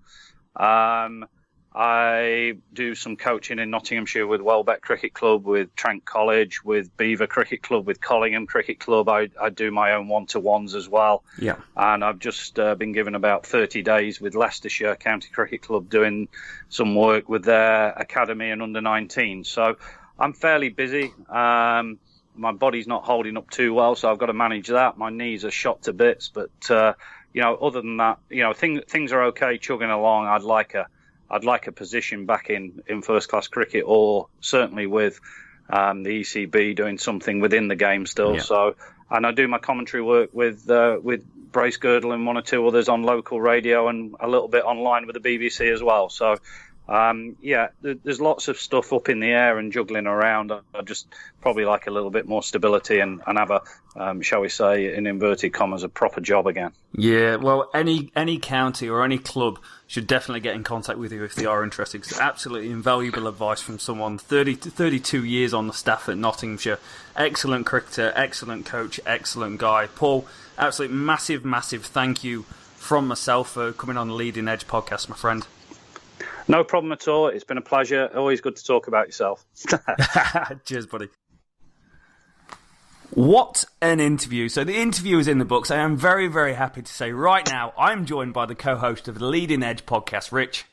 I do some coaching in Nottinghamshire with Welbeck Cricket Club, with Trent College, with Beaver Cricket Club, with Collingham Cricket Club. I do my own one-to-ones as well. Yeah. And I've just been given about 30 days with Leicestershire County Cricket Club doing some work with their academy and under-19. So I'm fairly busy. My body's not holding up too well, so I've got to manage that. My knees are shot to bits. But, you know, other than that, you know, things are okay, chugging along. I'd like a position back in first class cricket, or certainly with the ECB doing something within the game still. Yeah. So, and I do my commentary work with Brace Girdle and one or two others on local radio, and a little bit online with the BBC as well. So There's lots of stuff up in the air and juggling around. I just probably like a little bit more stability and have a, shall we say, in inverted commas, a proper job again. Yeah, well, any county or any club should definitely get in contact with you if they are interested. It's absolutely invaluable advice from someone 32 years on the staff at Nottinghamshire. Excellent cricketer, excellent coach, excellent guy. Paul, absolutely massive thank you from myself for coming on the Leading Edge podcast, my friend. No problem at all. It's been a pleasure. Always good to talk about yourself. Cheers, buddy. What an interview. So the interview is in the books. I am very, very happy to say right now I'm joined by the co-host of the Leading Edge podcast, Rich.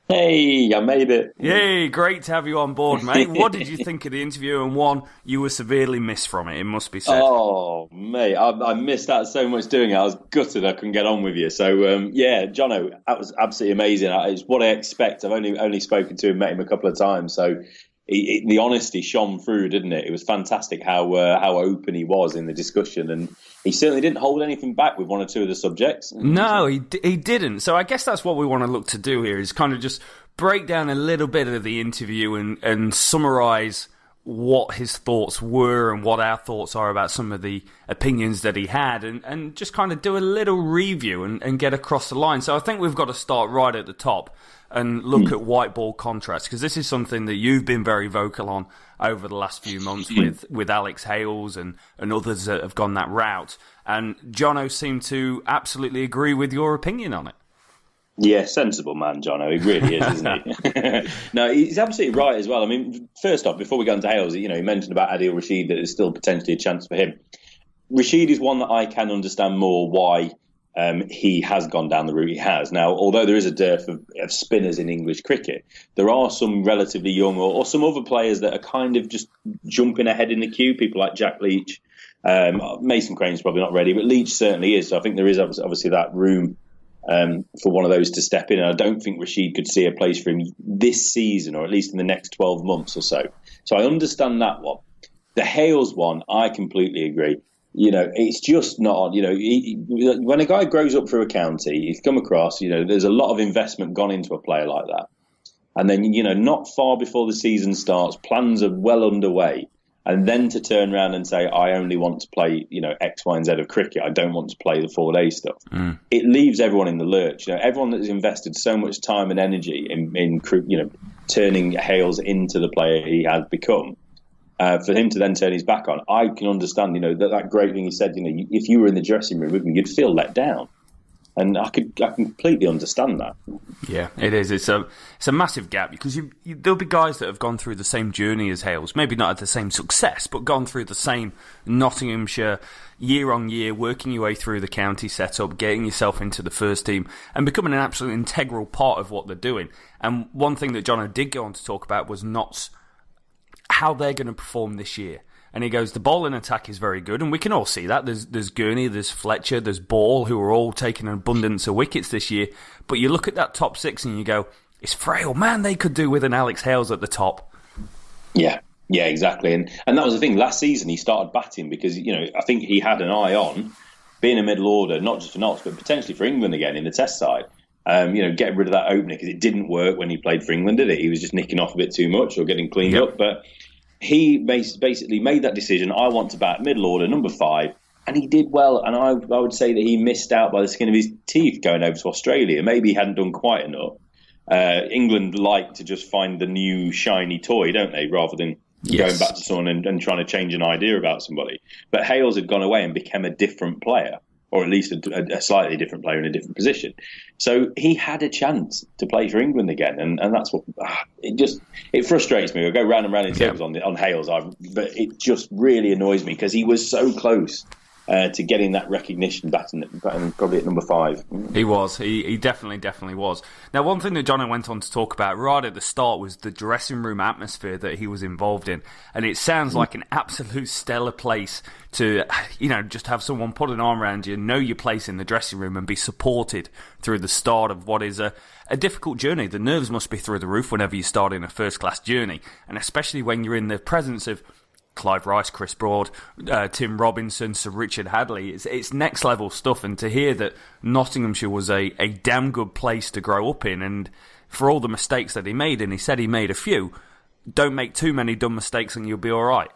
Hey, I made it. Yay, great to have you on board, mate. What did you think of the interview? And one, you were severely missed from it must be said. Oh, mate, I missed out so much doing it. I was gutted I couldn't get on with you. So, Jono, that was absolutely amazing. It's what I expect. I've only spoken to him, met him a couple of times. So the honesty shone through, didn't it? It was fantastic how open he was in the discussion. And he certainly didn't hold anything back with one or two of the subjects. No, he didn't. So I guess that's what we want to look to do here, is kind of just break down a little bit of the interview and summarise what his thoughts were and what our thoughts are about some of the opinions that he had, and just kind of do a little review and get across the line. So I think we've got to start right at the top and look at white ball contracts, because this is something that you've been very vocal on over the last few months with Alex Hales and others that have gone that route. And Jono seemed to absolutely agree with your opinion on it. Yeah, sensible man, Jono. He really is, isn't he? No, he's absolutely right as well. I mean, first off, before we go into Hales, he mentioned about Adil Rashid, that there's still potentially a chance for him. Rashid is one that I can understand more why he has gone down the route he has. Now, although there is a dearth of spinners in English cricket, there are some relatively young or some other players that are kind of just jumping ahead in the queue, people like Jack Leach. Mason Crane's probably not ready, but Leach certainly is. So I think there is obviously that room for one of those to step in. And I don't think Rashid could see a place for him this season, or at least in the next 12 months or so. So I understand that one. The Hales one, I completely agree. It's just not, when a guy grows up through a county, he's come across, there's a lot of investment gone into a player like that. And then, not far before the season starts, plans are well underway. And then to turn around and say, I only want to play, X, Y, and Z of cricket. I don't want to play the 4-day stuff. It leaves everyone in the lurch. Everyone that's invested so much time and energy in turning Hales into the player he has become. For him to then turn his back on, I can understand, that great thing he said, if you were in the dressing room with him, you'd feel let down. And I completely understand that. Yeah, it is. It's a massive gap, because there'll be guys that have gone through the same journey as Hales, maybe not at the same success, but gone through the same Nottinghamshire year on year, working your way through the county setup, getting yourself into the first team, and becoming an absolute integral part of what they're doing. And one thing that Jono did go on to talk about was NOTTS, how they're going to perform this year. And he goes, the bowling attack is very good, and we can all see that. There's Gurney, there's Fletcher, there's Ball, who are all taking an abundance of wickets this year. But you look at that top six and you go, it's frail. Man, they could do with an Alex Hales at the top. Yeah, exactly. And that was the thing. Last season, he started batting because, I think he had an eye on being a middle order, not just for NOTTS, but potentially for England again in the Test side. Getting rid of that opener, because it didn't work when he played for England, did it? He was just nicking off a bit too much or getting cleaned up. But he basically made that decision. I want to bat middle order, number 5, and he did well. And I would say that he missed out by the skin of his teeth going over to Australia. Maybe he hadn't done quite enough. England like to just find the new shiny toy, don't they, rather than going back to someone and trying to change an idea about somebody. But Hales had gone away and became a different player, or at least a slightly different player in a different position. So he had a chance to play for England again, and that's what it frustrates me. I go round and round in circles on Hales, but it just really annoys me because he was so close to getting that recognition batting probably at number 5. He was. He definitely was. Now, one thing that Jono went on to talk about right at the start was the dressing room atmosphere that he was involved in. And it sounds like an absolute stellar place to, just have someone put an arm around you, know your place in the dressing room and be supported through the start of what is a difficult journey. The nerves must be through the roof whenever you start in a first-class journey. And especially when you're in the presence of Clive Rice, Chris Broad, Tim Robinson, Sir Richard Hadlee. It's next level stuff, and to hear that Nottinghamshire was a damn good place to grow up in, and for all the mistakes that he made, and he said he made a few, don't make too many dumb mistakes and you'll be all right.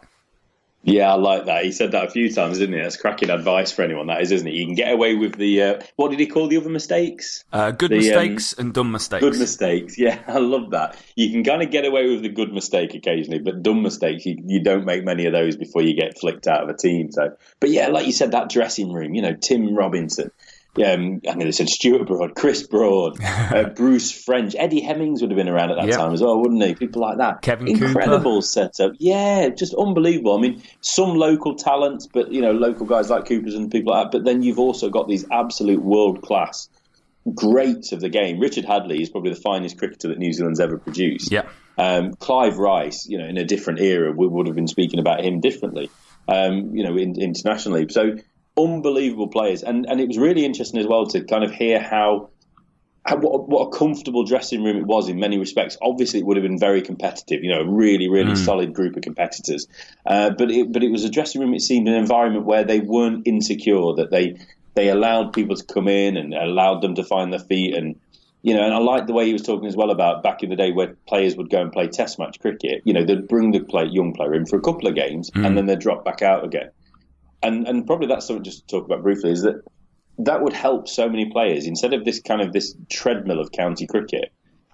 Yeah, I like that. He said that a few times, didn't he? That's cracking advice for anyone, that is, isn't it? You can get away with the... what did he call the other mistakes? Mistakes and dumb mistakes. Good mistakes, yeah, I love that. You can kind of get away with the good mistake occasionally, but dumb mistakes, you don't make many of those before you get flicked out of a team. So, but yeah, like you said, that dressing room, Tim Robinson... I mean, they said Stuart Broad, Chris Broad, Bruce French, Eddie Hemmings would have been around at that time as well, wouldn't he? People like that. Kevin Incredible Cooper. setup. Yeah, just unbelievable. I mean, some local talents, but, local guys like Coopers and people like that. But then you've also got these absolute world-class greats of the game. Richard Hadlee is probably the finest cricketer that New Zealand's ever produced. Yeah. Clive Rice, in a different era, we would have been speaking about him differently, internationally. So... unbelievable players, and it was really interesting as well to kind of hear what a comfortable dressing room it was in many respects. Obviously, it would have been very competitive, a really solid group of competitors. But it was a dressing room. It seemed an environment where they weren't insecure, that they allowed people to come in and allowed them to find their feet, and and I like the way he was talking as well about back in the day where players would go and play Test match cricket. They'd bring the young player in for a couple of games and then they'd drop back out again. And probably that's something just to talk about briefly, is that would help so many players. Instead of this treadmill of county cricket,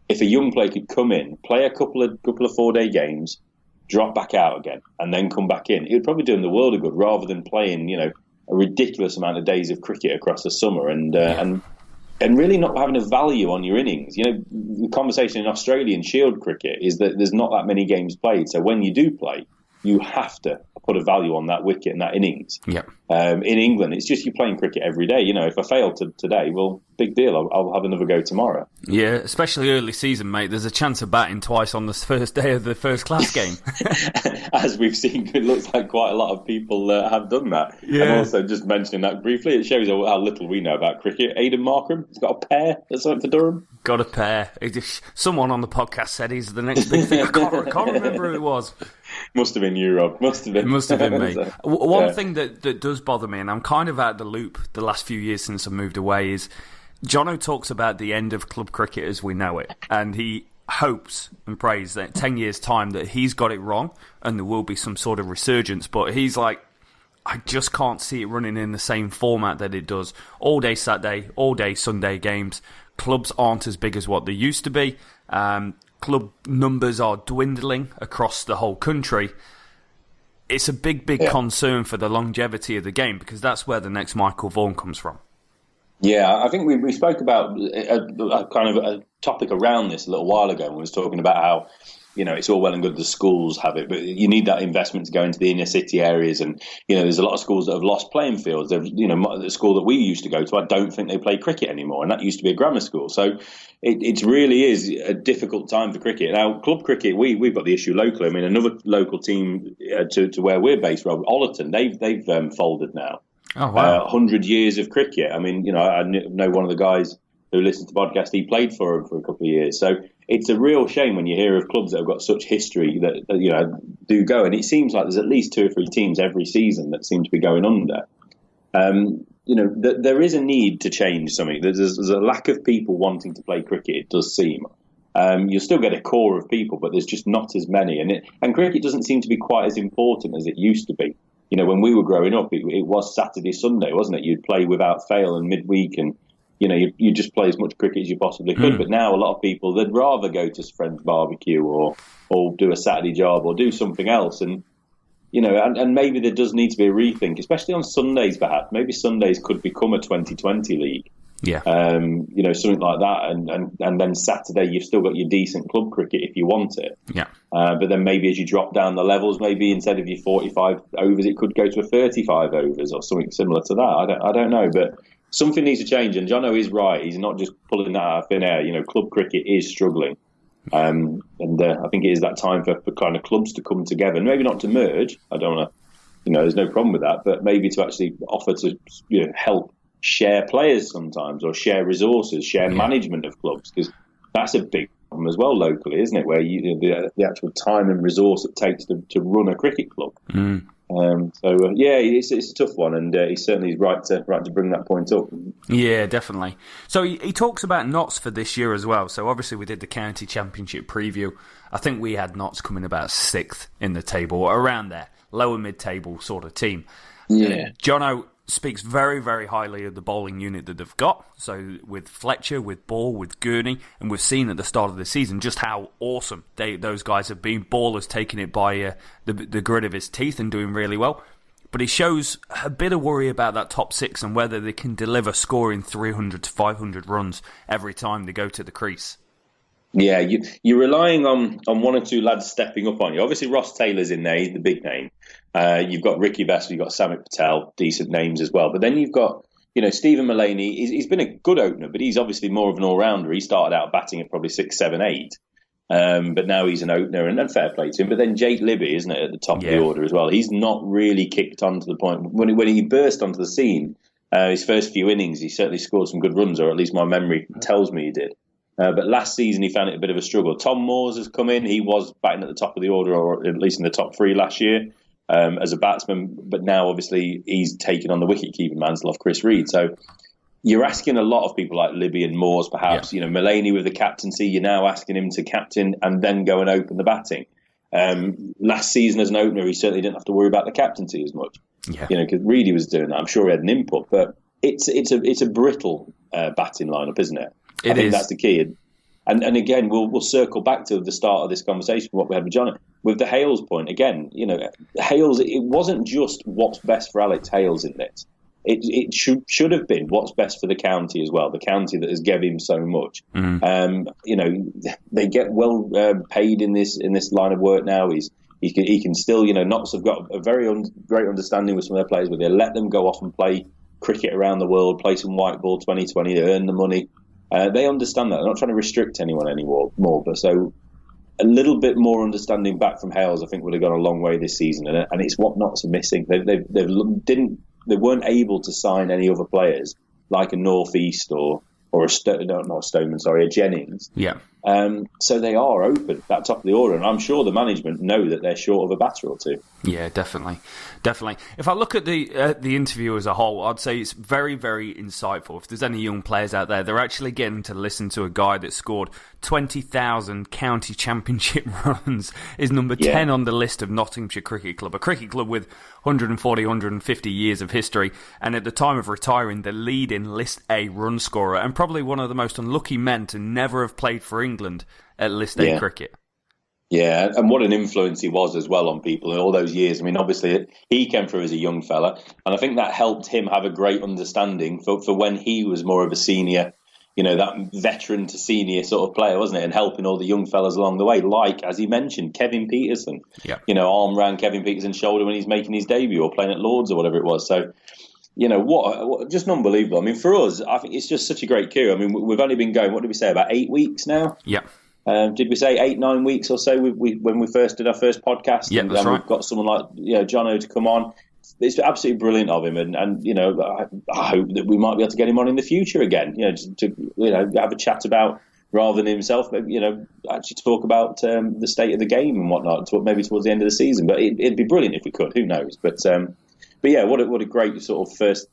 if a young player could come in, play a couple of 4-day games, drop back out again, and then come back in, it would probably do them the world of good, rather than playing, a ridiculous amount of days of cricket across the summer and really not having a value on your innings. The conversation in Australian Shield cricket is that there's not that many games played, so when you do play, you have to put a value on that wicket and that innings. Yep. In England, it's just you're playing cricket every day. If I fail today, well, big deal. I'll have another go tomorrow. Yeah, especially early season, mate. There's a chance of batting twice on the first day of the first class game. As we've seen, it looks like quite a lot of people have done that. Yeah. And also, just mentioning that briefly, it shows how little we know about cricket. Aidan Markram, he's got a pair or something for Durham. Got a pair. Someone on the podcast said he's the next big thing. I can't remember who it was. Must have been you, Rob. Must have been me. One thing that does bother me, and I'm kind of out of the loop the last few years since I moved away, is Jono talks about the end of club cricket as we know it, and he hopes and prays that 10 years' time that he's got it wrong and there will be some sort of resurgence. But he's like, I just can't see it running in the same format that it does. All day Saturday, all day Sunday games. Clubs aren't as big as what they used to be. Club numbers are dwindling across the whole country. It's a big concern for the longevity of the game, because that's where the next Michael Vaughan comes from. Yeah, I think we spoke about a kind of a topic around this a little while ago when we was talking about how, it's all well and good the schools have it, but you need that investment to go into the inner city areas. And, there's a lot of schools that have lost playing fields. The school that we used to go to, I don't think they play cricket anymore. And that used to be a grammar school. So it really is a difficult time for cricket. Now, club cricket, we've got the issue locally. I mean, another local team to where we're based, Rob, Ollerton, they've folded now. Oh, wow. 100 years of cricket. I mean, I know one of the guys who listens to the podcast, he played for him for a couple of years. So it's a real shame when you hear of clubs that have got such history that, do go. And it seems like there's at least 2 or 3 teams every season that seem to be going under. There is a need to change something. There's a lack of people wanting to play cricket, it does seem. You'll still get a core of people, but there's just not as many. And cricket doesn't seem to be quite as important as it used to be. When we were growing up, it was Saturday, Sunday, wasn't it? You'd play without fail and midweek, and you just play as much cricket as you possibly could. But now a lot of people, they'd rather go to friend's barbecue or do a Saturday job or do something else. And and maybe there does need to be a rethink, especially on Sundays. Perhaps maybe Sundays could become a 2020 league. Yeah. Something like that, and then Saturday you've still got your decent club cricket if you want it. Yeah. But then maybe as you drop down the levels, maybe instead of your 45 overs, it could go to a 35 overs or something similar to that. I don't know, but something needs to change. And Jono is right; he's not just pulling that out of thin air. Club cricket is struggling, and I think it is that time for kind of clubs to come together, and maybe not to merge. I don't want to, there's no problem with that, but maybe to actually offer to help share players sometimes, or share resources, share management of clubs, because that's a big problem as well locally, isn't it? Where the actual time and resource it takes to run a cricket club. It's a tough one, and he's certainly right to bring that point up. Yeah, definitely. So he talks about Notts for this year as well. So obviously we did the county championship preview. I think we had Notts coming about 6th in the table, around there, lower mid-table sort of team. Yeah, Jono speaks very, very highly of the bowling unit that they've got. So with Fletcher, with Ball, with Gurney, and we've seen at the start of the season just how awesome those guys have been. Ball has taken it by the grit of his teeth and doing really well. But he shows a bit of worry about that top 6 and whether they can deliver scoring 300 to 500 runs every time they go to the crease. Yeah, you're relying on one or two lads stepping up on you. Obviously, Ross Taylor's in there, he's the big name. You've got Ricky Vessel, you've got Samit Patel, decent names as well. But then you've got, Stephen Mullaney. He's been a good opener, but he's obviously more of an all-rounder. He started out batting at probably 6, 7, 8. But now he's an opener, and then fair play to him. But then Jake Libby, isn't it, at the top of the order as well? He's not really kicked on to the point. When he burst onto the scene, his first few innings, he certainly scored some good runs, or at least my memory tells me he did. But last season, he found it a bit of a struggle. Tom Moores has come in. He was batting at the top of the order, or at least in the top 3 last year as a batsman. But now, obviously, he's taken on the wicket-keeping mantle of Chris Reed. So you're asking a lot of people like Libby and Moores, perhaps. Yeah. Mullaney with the captaincy, you're now asking him to captain and then go and open the batting. Last season as an opener, he certainly didn't have to worry about the captaincy as much. Yeah. Because Reedy was doing that. I'm sure he had an input. But it's a brittle batting lineup, isn't it? I think that's the key. And again, we'll circle back to the start of this conversation, what we had with John. With the Hales point, again, Hales, it wasn't just what's best for Alex Hales in this. It should have been what's best for the county as well, the county that has given him so much. Mm-hmm. They get well paid in this line of work now. He can still, Notts have got a very great understanding with some of their players, where they let them go off and play cricket around the world, play some white ball 2020, they earn the money. They understand that. They're not trying to restrict anyone anymore. But so a little bit more understanding back from Hales, I think, would have gone a long way this season. And it's what Notts are missing. They weren't able to sign any other players like a North East or a Jennings. Yeah. So they are open, that top of the order, and I'm sure the management know that they're short of a batter or two. Yeah, definitely. If I look at the interview as a whole, I'd say it's very, very insightful. If there's any young players out there, they're actually getting to listen to a guy that scored 20,000 county championship runs, is number 10 on the list of Nottinghamshire Cricket Club, a cricket club with 140, 150 years of history, and at the time of retiring, the leading List A run scorer, and probably one of the most unlucky men to never have played for England at List A cricket. Yeah, and what an influence he was as well on people in all those years. I mean, obviously, he came through as a young fella, and I think that helped him have a great understanding for when he was more of a senior, that veteran to senior sort of player, wasn't it? And helping all the young fellas along the way, like, as he mentioned, Kevin Peterson. Yeah. Arm round Kevin Peterson's shoulder when he's making his debut or playing at Lords or whatever it was. So, what just unbelievable. I mean, for us, I think it's just such a great queue. I mean, we've only been going, what did we say, about 8 weeks now? Yeah. Did we say 8-9 weeks or so when we first did our first podcast? Yeah, that's right. We've got someone like Jono to come on. It's absolutely brilliant of him, and I hope that we might be able to get him on in the future again. To have a chat about, rather than himself, actually talk about the state of the game and whatnot. Maybe towards the end of the season, but it'd be brilliant if we could. Who knows? But yeah, what a great sort of first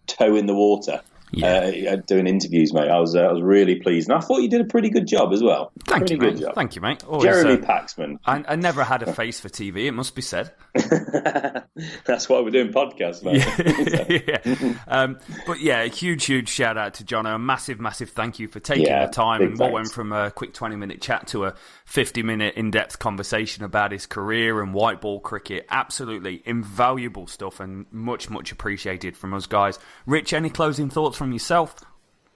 toe in the water. Doing interviews, mate. I was really pleased, and I thought you did a pretty good job as well. Thank you, mate. Always, Jeremy Paxman. I never had a face for TV, it must be said. That's why we're doing podcasts, mate. But yeah, a huge shout out to Jono. A massive thank you for taking the time and what went from a quick 20-minute chat to a 50-minute in-depth conversation about his career and white ball cricket. Absolutely invaluable stuff, and much appreciated from us guys. Rich, any closing thoughts from yourself?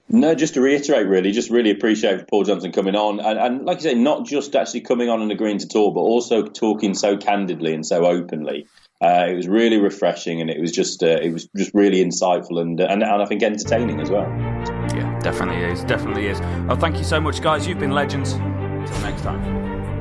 No, just to reiterate, really, just really appreciate Paul Johnson coming on, and like I say, not just actually coming on and agreeing to talk, but also talking so candidly and so openly. It was really refreshing, and it was just really insightful and I think entertaining as well. Yeah, definitely is. Well, thank you so much, guys. You've been legends. Until next time.